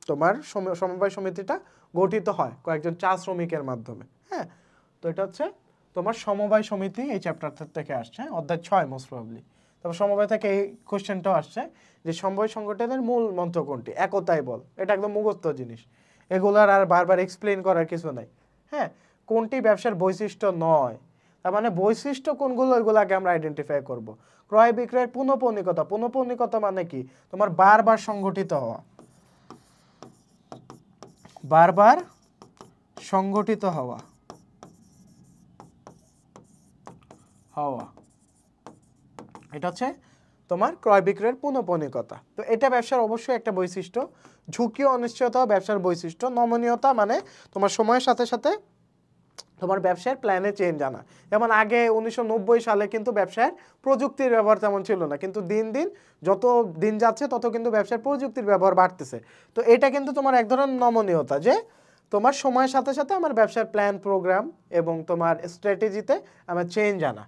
Speaker 1: তোমার সমবায় সমিতিটা গঠিত হয় কয়েকজন চা শ্রমিকের মাধ্যমে। হ্যাঁ, তো এটা হচ্ছে তোমার সমবায় সমিতি, এই চ্যাপ্টার থেকে আসছে, অধ্যায় 6 মোস্ট প্রবাবলি। তারপর সমবায় থেকে এই কোশ্চেনটাও আসছে যে সমবায় সংগঠনের মূল মন্ত্র কোনটি? একতাই বল। এটা একদম মুখস্থ জিনিস, এগুলার আর বারবার এক্সপ্লেইন করার কিছু নাই। হ্যাঁ, কোনটি ব্যবসার বৈশিষ্ট্য নয়, তার মানে বৈশিষ্ট্য কোনগুলো ওইগুলোকে আমরা আইডেন্টিফাই করব। ক্রয় বিক্রয়ের পুনঃপৌনিকতা। পুনঃপৌনিকতা মানে কি? তোমার বারবার সংগঠিত হওয়া, বারবার সংগঠিত হওয়া এটা হচ্ছে তোমার ক্রয় বিক্রয়ের পুনঃপৌনিকতা। তো এটা ব্যবসার অবশ্যই একটা বৈশিষ্ট্য। ঝুঁকি ও অনিশ্চয়তা ব্যবসার বৈশিষ্ট্য। নমনীয়তা মানে তোমার সময়ের সাথে সাথে তোমার ব্যবসার প্ল্যানে চেঞ্জ আনা। যেমন আগে 1990 সালে কিন্তু ব্যবসার প্রযুক্তির ব্যবহার তেমন ছিল না, কিন্তু দিন দিন যত দিন যাচ্ছে তত কিন্তু ব্যবসার প্রযুক্তির ব্যবহার বাড়তেছে। তো এটা কিন্তু তোমার এক ধরনের নমনীয়তা, যে তোমার সময়ের সাথে সাথে আমার ব্যবসার প্ল্যান, প্রোগ্রাম এবং তোমার স্ট্র্যাটেজিতে আমার চেঞ্জ আনা।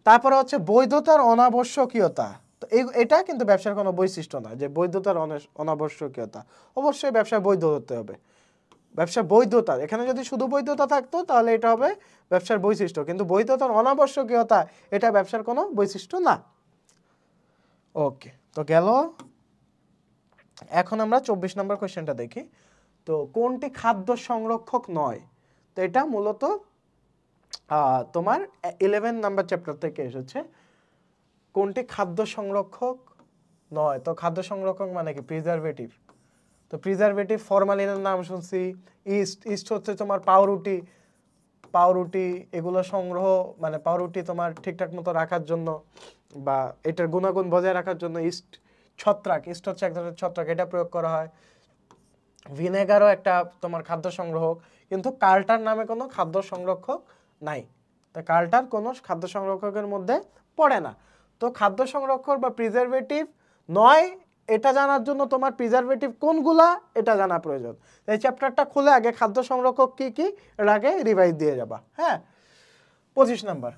Speaker 1: তারপরে হচ্ছে বৈধতার অনাবশ্যকীয়তা। তো এটা কিন্তু ব্যবসার কোনো বৈশিষ্ট্য না যে বৈধতার অনাবশ্যকীয়তা। অবশ্যই ব্যবসা বৈধ হতে হবে। ব্যবসার বৈধতা, এখানে যদি শুধু বৈধতা থাকতো তাহলে এটা হবে ব্যবসার বৈশিষ্ট্য, কিন্তু বৈধতার অনাবশ্যকীয়তা এটা ব্যবসার কোনো বৈশিষ্ট্য না। ওকে, তো গেল। এখন আমরা 24 নম্বর কোয়েশ্চেনটা দেখি। তো কোনটি খাদ্য সংরক্ষক নয়? তো এটা মূলত তোমার 11 নাম্বার চ্যাপ্টার থেকে এসেছে। কোনটি খাদ্য সংরক্ষক নয়? তো খাদ্য সংরক্ষক মানে কি? প্রিজারভেটিভ। তো প্রিজারভেটিভ, ফরমালিনের নাম শুনছি, ইস্ট হচ্ছে তোমার পাউরুটি এগুলো সংগ্রহ, মানে পাউরুটি তোমার ঠিকঠাক মতো রাখার জন্য বা এটার গুণাগুণ বজায় রাখার জন্য ইস্ট হচ্ছে এক ধরনের ছত্রাক, এটা প্রয়োগ করা হয়। ভিনেগারও একটা তোমার খাদ্য সংগ্রহক, কিন্তু কার্টার নামে কোনো খাদ্য সংরক্ষক নাই। তা কার্টার কোনো খাদ্য সংরক্ষকের মধ্যে পড়ে না। তো খাদ্য সংরক্ষক বা প্রিজারভেটিভ নয়, এটা জানার জন্য তোমার প্রিজারভেটিভ কোনগুলা এটা জানা প্রয়োজন। এই চ্যাপ্টারটা খুলে আগে খাদ্য সংরক্ষক কি কি এর আগে রিভাইজ দিয়ে যাবা। হ্যাঁ, 25 নাম্বার,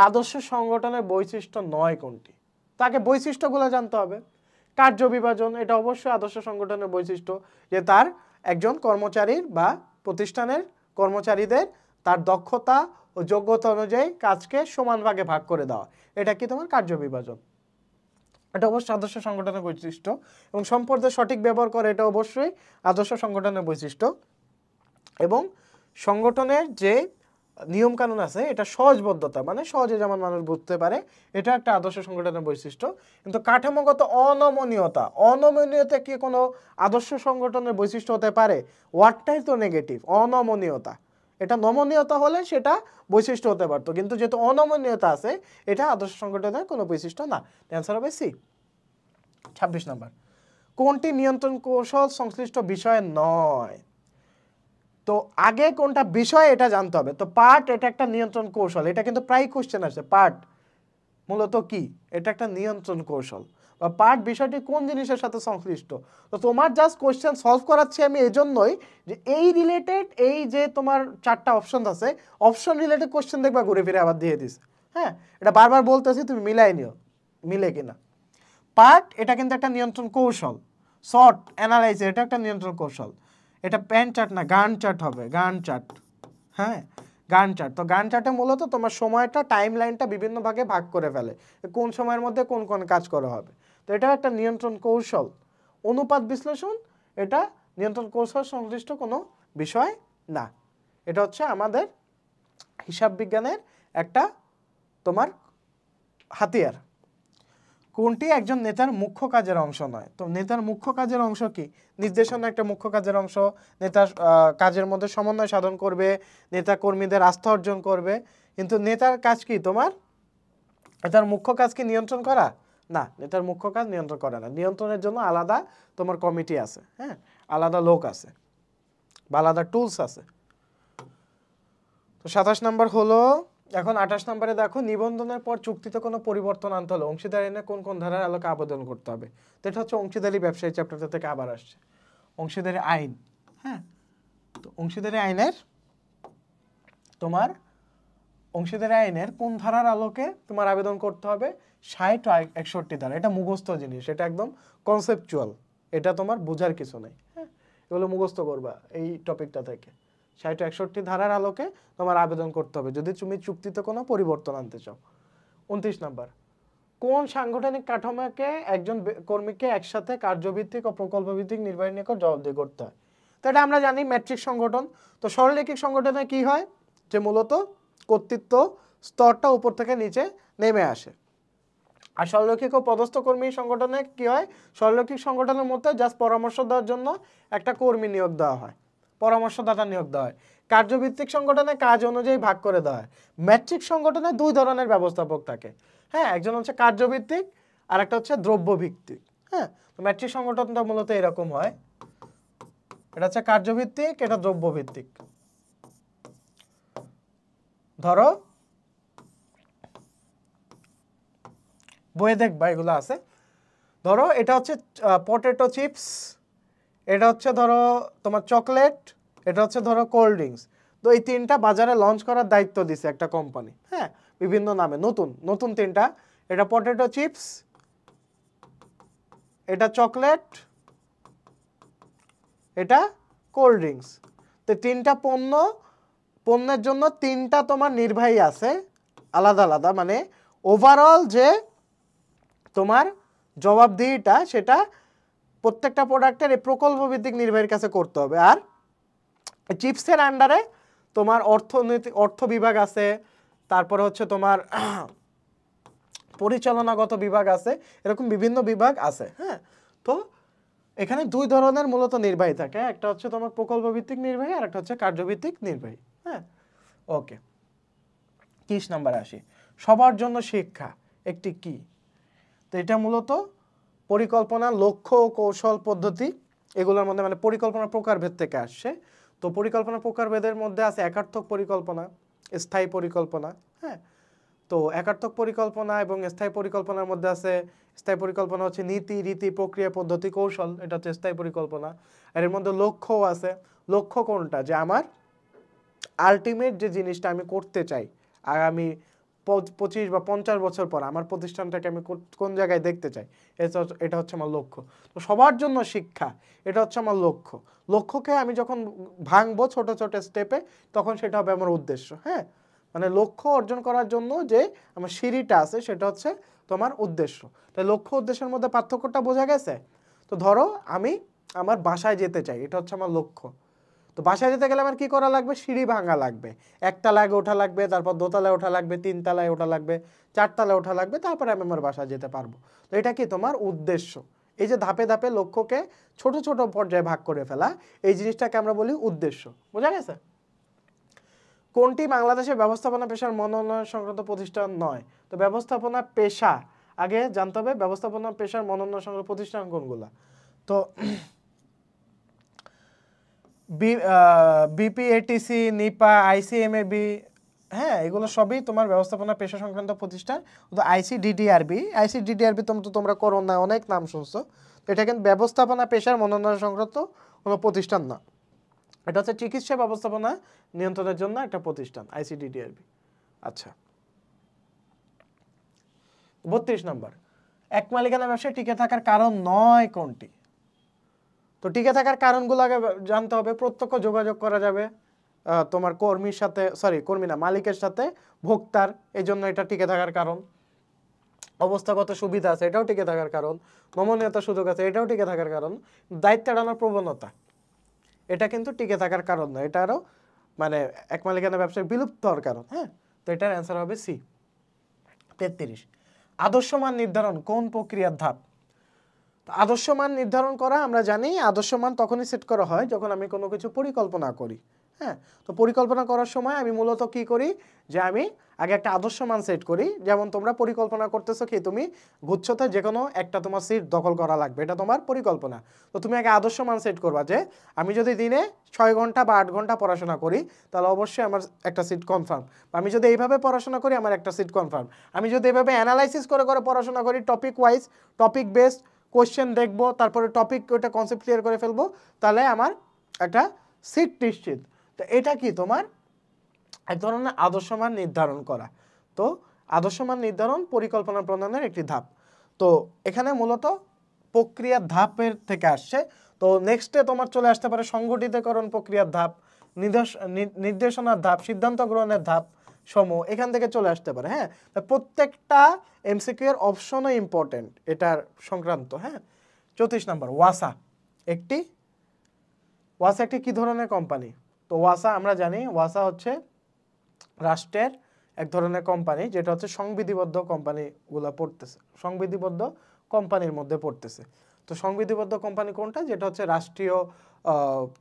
Speaker 1: আদর্শ সংগঠনের বৈশিষ্ট্য নয় কোনটি? তাকে বৈশিষ্ট্যগুলো জানতে হবে। কার্য বিভাজন, এটা অবশ্যই আদর্শ সংগঠনের বৈশিষ্ট্য, যে তার একজন কর্মচারীর বা প্রতিষ্ঠানের কর্মচারীদের তার দক্ষতা ও যোগ্যতা অনুযায়ী কাজকে সমান ভাগে ভাগ করে দেওয়া, এটা কি তোমার কার্য বিভাজন। এটা অবশ্যই আদর্শ সংগঠনের বৈশিষ্ট্য। এবং সম্পদের সঠিক ব্যবহার করে, এটা অবশ্যই আদর্শ সংগঠনের বৈশিষ্ট্য। এবং সংগঠনের যে নিয়মকানুন আছে এটা সহজবদ্ধতা, মানে সহজে যেমন মানুষ বুঝতে পারে, এটা একটা আদর্শ সংগঠনের বৈশিষ্ট্য। কিন্তু কাঠামোগত অনমনীয়তা কি কোনো আদর্শ সংগঠনের বৈশিষ্ট্য হতে পারে? ওয়ার্ডটাই তো নেগেটিভ, অনমনীয়তা। এটা নমনীয়তা হলে সেটা বৈশিষ্ট্য হতে পারতো, কিন্তু যেহেতু অনমনীয়তা আছে এটা আদর্শ সংগঠনের কোনো বৈশিষ্ট্য না। অ্যান্সার হবে সি। 26 নাম্বার, কোনটি নিয়ন্ত্রণ কৌশল সংশ্লিষ্ট বিষয় নয়? তো আগে কোনটা বিষয় এটা জানতে হবে। তো পার্ট এটা একটা নিয়ন্ত্রণ কৌশল, এটা কিন্তু প্রায় কোশ্চেন আসে। পার্ট মূলত কি? এটা একটা নিয়ন্ত্রণ কৌশল বা পার্ট বিষয়টি কোন জিনিসের সাথে সংশ্লিষ্ট। তো তোমার জাস্ট কোশ্চেন সলভ করাচ্ছি আমি এজন্যই যে এই রিলেটেড, এই যে তোমার 4টা অপশন আছে, অপশন রিলেটেড কোশ্চেন দেখবা ঘুরে ফিরে আবার দিয়ে দিছে। হ্যাঁ, এটা বারবার বলতেছি, তুমি মিলাই নিও মিলে কিনা। পার্ট এটা কিন্তু একটা নিয়ন্ত্রণ কৌশল। শর্ট অ্যানালাইসিস এটা একটা নিয়ন্ত্রণ কৌশল। এটা প্যান চার্ট না, গান চার্ট হবে, গান চার্ট। হ্যাঁ, গান চার্ট। তো গান চার্টে মূলত তোমার সময়টা, টাইম লাইনটা বিভিন্ন ভাগে ভাগ করে ফেলে, কোন সময়ের মধ্যে কোন কোন কাজ করা হবে। তো এটা একটা নিয়ন্ত্রণ কৌশল। অনুপাত বিশ্লেষণ এটা নিয়ন্ত্রণ কৌশল সংশ্লিষ্ট কোনো বিষয় না, এটা হচ্ছে আমাদের হিসাব বিজ্ঞানের একটা তোমার হাতিয়ার। কোনটি একজন নেতার মুখ্য কাজের অংশ নয়? তো নেতার মুখ্য কাজের অংশ কি? নির্দেশনা একটা মুখ্য কাজের অংশ। নেতার কাজের মধ্যে সমন্বয় সাধন করবে, নেতা কর্মীদের আস্থা অর্জন করবে। কিন্তু নেতার কাজ কি তোমার? নেতার মুখ্য কাজ কি নিয়ন্ত্রণ করা? না, নেতার মুখ্য কাজ নিয়ন্ত্রণ করে না। নিয়ন্ত্রণের জন্য আলাদা তোমার কমিটি আছে, হ্যাঁ, আলাদা লোক আছে বা আলাদা টুলস আছে। তো 27 নম্বর হলো। এখন 28 নম্বরে দেখো, নিবন্ধনের পর চুক্তিতে কোনো পরিবর্তন আনতে হলে অংশীদার আইনে কোন কোন ধারার আলোকে আবেদন করতে হবে? তো এটা হচ্ছে অংশীদারি ব্যবসায়ী চ্যাপ্টারটা থেকে আবার আসছে, অংশীদারি আইন। হ্যাঁ, তো অংশীদারি আইনের তোমার অংশীদারি আইনের কোন ধারার আলোকে তোমার আবেদন করতে হবে? 60 ও 61 ধারা। এটা মুখস্থ জিনিস, এটা একদম কনসেপচুয়াল, এটা তোমার বোঝার কিছু নেই। হ্যাঁ, এগুলো মুখস্থ করবা এই টপিকটা থেকে। 60 ও 61 ধারার আলোকে তোমার আবেদন করতে হবে যদি তুমি চুক্তিতে কোনো পরিবর্তন আনতে চাও। 29 নাম্বার, কোন সাংগঠনিক কাঠামোকে একজন কর্মীকে একসাথে কার্যভিত্তিক ও প্রকল্পভিত্তিক নির্বাহী নিকট জবাবদিহি করতে হয়? তো এটা আমরা জানি ম্যাট্রিক সংগঠন। তো সরলরৈখিক সংগঠনে কি হয়? যে মূলত কর্তৃত্ব স্তরটা উপর থেকে নিচে নেমে আসে। আর সরলরৈখিক ও পদস্থ কর্মী সংগঠনে কি হয়? সরলরৈখিক সংগঠনের মধ্যে জাস্ট পরামর্শ দেওয়ার জন্য একটা কর্মী নিয়োগ দেওয়া হয়, পরামর্শদাতা নিয়োগ দেওয়া হয়। কার্যভিত্তিক সংগঠনে কাজ অনুযায়ী ভাগ করে দেওয়া হয়। ম্যাট্রিক সংগঠনে দুই ধরনের ব্যবস্থাপক থাকে। হ্যাঁ, একজন হচ্ছে কার্যভিত্তিক আর একটা হচ্ছে দ্রব্যভিত্তিক। হ্যাঁ, তো ম্যাট্রিক সংগঠনটা মূলত এরকম হয়, এটা হচ্ছে কার্যভিত্তিক, এটা দ্রব্যভিত্তিক। ধরো বইয়ে দেখবা এগুলো আছে। ধরো এটা হচ্ছে পটেটো চিপস, এটা হচ্ছে ধরো তোমার চকলেট, এটা হচ্ছে ধরো কোল্ড ড্রিঙ্কস। তো এই তিনটা বাজারে লঞ্চ করার দায়িত্ব দিছে একটা কোম্পানি। হ্যাঁ, বিভিন্ন নামে নতুন নতুন তিনটা, এটা পটেটো চিপস, এটা চকলেট, এটা কোল্ড ড্রিঙ্কস। তো তিনটা পণ্যের জন্য তিনটা তোমার নির্বাহী আছে আলাদা আলাদা, মানে ওভারঅল যে তোমার জবাবদিহিটা সেটা প্রত্যেকটা প্রোডাক্টের এই প্রকল্প ভিত্তিক নির্বাহীর কাছে করতে হবে। আর চিপসের আন্ডারে তোমার অর্থ বিভাগ আছে, তারপরে হচ্ছে তোমার পরিচালনাগত বিভাগ আছে, এরকম বিভিন্ন বিভাগ আছে। হ্যাঁ, তো এখানে দুই ধরনের মূলত নির্বাহী থাকে, একটা হচ্ছে তোমার প্রকল্প ভিত্তিক নির্বাহী আর একটা হচ্ছে কার্যভিত্তিক নির্বাহী। হ্যাঁ, ওকে। 30 নম্বরে আসি, সবার জন্য শিক্ষা একটি কি? তো এটা মূলত পরিকল্পনা, লক্ষ্য ও কৌশল পদ্ধতি এগুলোর মধ্যে, মানে পরিকল্পনার প্রকারভেদ থেকে আসছে। তো পরিকল্পনা প্রকারভেদের মধ্যে আছে একার্থক পরিকল্পনা, স্থায়ী পরিকল্পনা। হ্যাঁ, তো একার্থক পরিকল্পনা এবং স্থায়ী পরিকল্পনার মধ্যে আছে, স্থায়ী পরিকল্পনা হচ্ছে নীতি, রীতি, প্রক্রিয়া, পদ্ধতি, কৌশল, এটা হচ্ছে স্থায়ী পরিকল্পনা। আর এর মধ্যে লক্ষ্যও আছে। লক্ষ্য কোনটা? যে আমার আলটিমেট যে জিনিসটা আমি করতে চাই আগামী 25 বা 50 বছর পর আমার প্রতিষ্ঠানটাকে আমি কোন জায়গায় দেখতে চাই, এটা হচ্ছে আমার লক্ষ্য। তো সবার জন্য শিক্ষা, এটা হচ্ছে আমার লক্ষ্য। লক্ষ্যকে আমি যখন ভাঙবো ছোট ছোট স্টেপে, তখন সেটা হবে আমার উদ্দেশ্য। হ্যাঁ, মানে লক্ষ্য অর্জন করার জন্য যে আমার সিঁড়িটা আছে সেটা হচ্ছে তোমার উদ্দেশ্য। তাই লক্ষ্য উদ্দেশ্যের মধ্যে পার্থক্যটা বোঝা গেছে? তো ধরো আমি আমার বাসায় যেতে চাই, এটা হচ্ছে আমার লক্ষ্য। তো বাসায় যেতে গেলে আমার কি করা লাগবে? সিঁড়ি ভাঙা লাগবে, একতলায় ওঠা লাগবে, তারপর দোতলায় ওঠা লাগবে, 3 তলায় ওঠা লাগবে, 4 তলায় ওঠা লাগবে, তারপরে আমি আমার বাসায় যেতে পারবো। তো এটা কি তোমার উদ্দেশ্য। এই যে ধাপে ধাপে লক্ষ্যকে ছোট ছোট পর্যায়ে ভাগ করে ফেলা, এই জিনিসটাকে আমরা বলি উদ্দেশ্য। বোঝা গেছে? কোনটি বাংলাদেশের ব্যবস্থাপনা পেশার মনোনয়ন সংক্রান্ত প্রতিষ্ঠান নয়? তো ব্যবস্থাপনা পেশা আগে জানতে হবে, ব্যবস্থাপনা পেশার মনোনয়ন সংক্রান্ত প্রতিষ্ঠান কোনগুলা। তো বিপিএটিসি, নিপা, আইসিএমএবি, হ্যাঁ, এগুলো সবই তোমার ব্যবস্থাপনা পেশা সংক্রান্ত প্রতিষ্ঠান। তো আইসিডিডিআরবি তোমরা করো না, অনেক নাম শুনছো। তো এটা কিন্তু ব্যবস্থাপনা পেশার মনোনয়ন সংক্রান্ত কোনো প্রতিষ্ঠান না, এটা হচ্ছে চিকিৎসা ব্যবস্থাপনা নিয়ন্ত্রণের জন্য একটা প্রতিষ্ঠান, আইসিডিডিআরবি। আচ্ছা, 32 নম্বর, এক মালিকানা ব্যবসায় টিকে থাকার কারণ নয় কোনটি? তো টিকে থাকার কারণগুলো আগে জানতে হবে। প্রত্যক্ষ যোগাযোগ করা যাবে তোমার কর্মীর সাথে, কর্মী না, মালিকের সাথে ভোক্তার, এই জন্য এটা টিকে থাকার কারণ। অবস্থাগত সুবিধা আছে, এটাও টিকে থাকার কারণ। নমনীয়তা সুযোগ আছে, এটাও টিকে থাকার কারণ। দায়িত্ব এড়ানোর প্রবণতা, এটা কিন্তু টিকে থাকার কারণ নয়, এটা আরও মানে এক মালিকানা ব্যবসায় বিলুপ্ত হওয়ার কারণ। হ্যাঁ, তো এটার অ্যান্সার হবে সি। 33, আদর্শ মান নির্ধারণ কোন প্রক্রিয়ার ধাপ? আদর্শ মান নির্ধারণ করা আমরা জানি আদর্শ মান তখনই সেট করা হয় যখন আমি কোনো কিছু পরিকল্পনা করি। হ্যাঁ, তো পরিকল্পনা করার সময় আমি মূলত কি করি যে আমি আগে একটা আদর্শ মান সেট করি। যেমন তোমরা পরিকল্পনা করতেছো কি তুমি গুচ্ছতে যে কোনো একটা তোমার সিট দখল করা লাগবে, এটা তোমার পরিকল্পনা। তো তুমি আগে আদর্শ মান সেট করবা যে আমি যদি দিনে 6 ঘন্টা বা 8 ঘন্টা পড়াশোনা করি তাহলে অবশ্যই আমার একটা সিট কনফার্ম। আমি যদি এইভাবে পড়াশোনা করি আমার একটা সিট কনফার্ম। আমি যদি এভাবে অ্যানালাইসিস করে করে পড়াশোনা করি topic wise, topic based question দেখবো, তারপরে টপিক ওইটা কনসেপ্ট ক্লিয়ার করে ফেলবো, তাহলে আমার একটা সিট নিশ্চিত। তো এটা কি তোমার এক ধরনের আদর্শ মান নির্ধারণ করা। তো আদর্শ মান নির্ধারণ পরিকল্পনা প্রণয়নের একটি ধাপ। তো এখানে মূলত প্রক্রিয়ার ধাপের থেকে আসছে। তো নেক্সটে তোমার চলে আসতে পারে সংগঠিতকরণ প্রক্রিয়ার ধাপ, নির্দেশনার ধাপ, সিদ্ধান্ত গ্রহণের ধাপ সমূহ এখান থেকে চলে আসতে পারে। হ্যাঁ, প্রত্যেকটা এমসিকিউ এর অপশনও ইম্পর্টেন্ট এটার সংক্রান্ত। হ্যাঁ, 34 নম্বর ওয়াসা একটি কি ধরনের কোম্পানি? তো ওয়াসা আমরা জানি ওয়াসা হচ্ছে রাষ্ট্রের এক ধরনের কোম্পানি, যেটা হচ্ছে সংবিধিবদ্ধ কোম্পানিগুলো পড়তেছে, সংবিধিবদ্ধ কোম্পানির মধ্যে পড়তেছে। তো সংবিধিবদ্ধ কোম্পানি কোনটা? যেটা হচ্ছে রাষ্ট্রীয়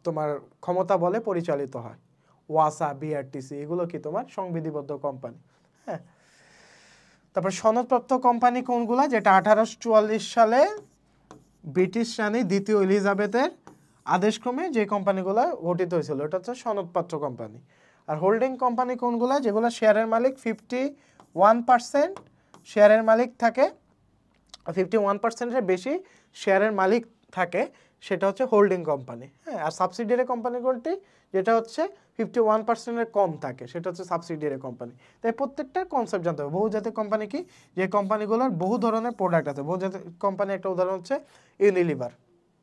Speaker 1: তোমার ক্ষমতা বলে পরিচালিত হয়। ওয়াসা, বিআরটিসি এগুলো কি তোমার সংবিধিবদ্ধ কোম্পানি। হ্যাঁ, তারপর সনদপ্রাপ্ত কোম্পানি কোনগুলা? যেটা 1844 সালে ব্রিটিশ রানী দ্বিতীয় এলিজাবেথের আদেশক্রমে যে কোম্পানিগুলো গঠিত হয়েছিল, এটা হচ্ছে সনদপ্রাপ্ত কোম্পানি। আর হোল্ডিং কোম্পানি কোনগুলো? যেগুলো শেয়ারের মালিক 51% শেয়ারের মালিক থাকে, 51%-এর বেশি শেয়ারের মালিক থাকে, সেটা হচ্ছে হোল্ডিং কোম্পানি। হ্যাঁ, আর সাবসিডিয়ারি কোম্পানি কোনটি? যেটা হচ্ছে 51%-এর কম থাকে, সেটা হচ্ছে সাবসিডিয়ারি কোম্পানি। তাই প্রত্যেকটা কনসেপ্ট জানতে হবে। বহুজাতিক কোম্পানি কি? যে কোম্পানিগুলোর বহু ধরনের প্রোডাক্ট আছে। বহুজাতিক কোম্পানি একটা উদাহরণ হচ্ছে ইউনিলিভার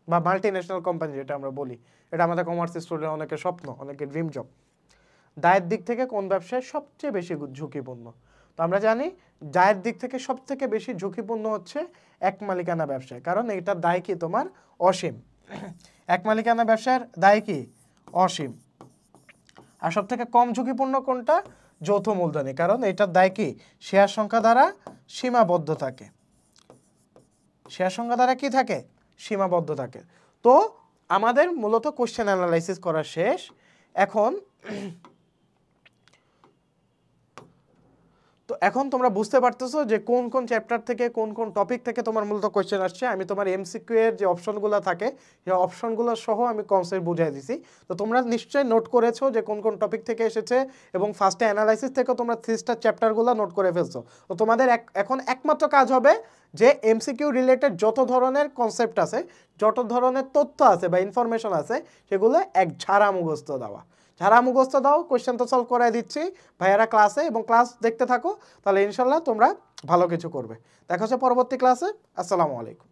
Speaker 1: বা মাল্টি ন্যাশনাল কোম্পানি যেটা আমরা বলি। এটা আমাদের কমার্স স্টুডেন্ট অনেকের স্বপ্ন, অনেকের ড্রিম জব। দায়ের দিক থেকে কোন ব্যবসায় সবচেয়ে বেশি ঝুঁকিপূর্ণ? তো আমরা জানি দায়ের দিক থেকে সবথেকে বেশি ঝুঁকিপূর্ণ হচ্ছে এক মালিকানা ব্যবসায়, কারণ এটার দায় কি তোমার অসীম। এক মালিকানা ব্যবসার দায় কি অসীম। আর সব থেকে কম ঝুঁকিপূর্ণ কোনটা? যৌথ মূলধনী, কারণ এটার দায় কি শেয়ার সংখ্যা দ্বারা সীমাবদ্ধ থাকে। শেয়ার সংখ্যা দ্বারা কি থাকে? সীমাবদ্ধ থাকে। তো আমাদের মূলত কোশ্চেন অ্যানালাইসিস করা শেষ। এখন তোমরা বুঝতে পারতেছো যে কোন কোন চ্যাপ্টার থেকে কোন কোন টপিক থেকে তোমার মূলত কোয়েশ্চেন আসছে। আমি তোমার এমসিকিউ এর যে অপশনগুলো থাকে সেই অপশনগুলো সহ আমি কনসেপ্ট বুঝাই দিছি। তো তোমরা নিশ্চয়ই নোট করেছো যে কোন কোন টপিক থেকে এসেছে এবং ফার্স্টে অ্যানালাইসিস থেকে তোমরা 3 স্টার চ্যাপ্টারগুলো নোট করে ফেলছো। তো তোমাদের এখন একমাত্র কাজ হবে যে এমসিকিউ রিলেটেড যত ধরনের কনসেপ্ট আছে, যত ধরনের তথ্য আছে বা ইনফরমেশন আছে, সেগুলো এক ঝাড়া মুখস্থ দেওয়া। যারা মুখস্থ দাও কোয়েশ্চেন তো সলভ করাই দিচ্ছি ভাইয়ারা ক্লাসে, এবং ক্লাস দেখতে থাকো, তাহলে ইনশাল্লাহ তোমরা ভালো কিছু করবে। দেখা হচ্ছে পরবর্তী ক্লাসে। আসসালামু আলাইকুম।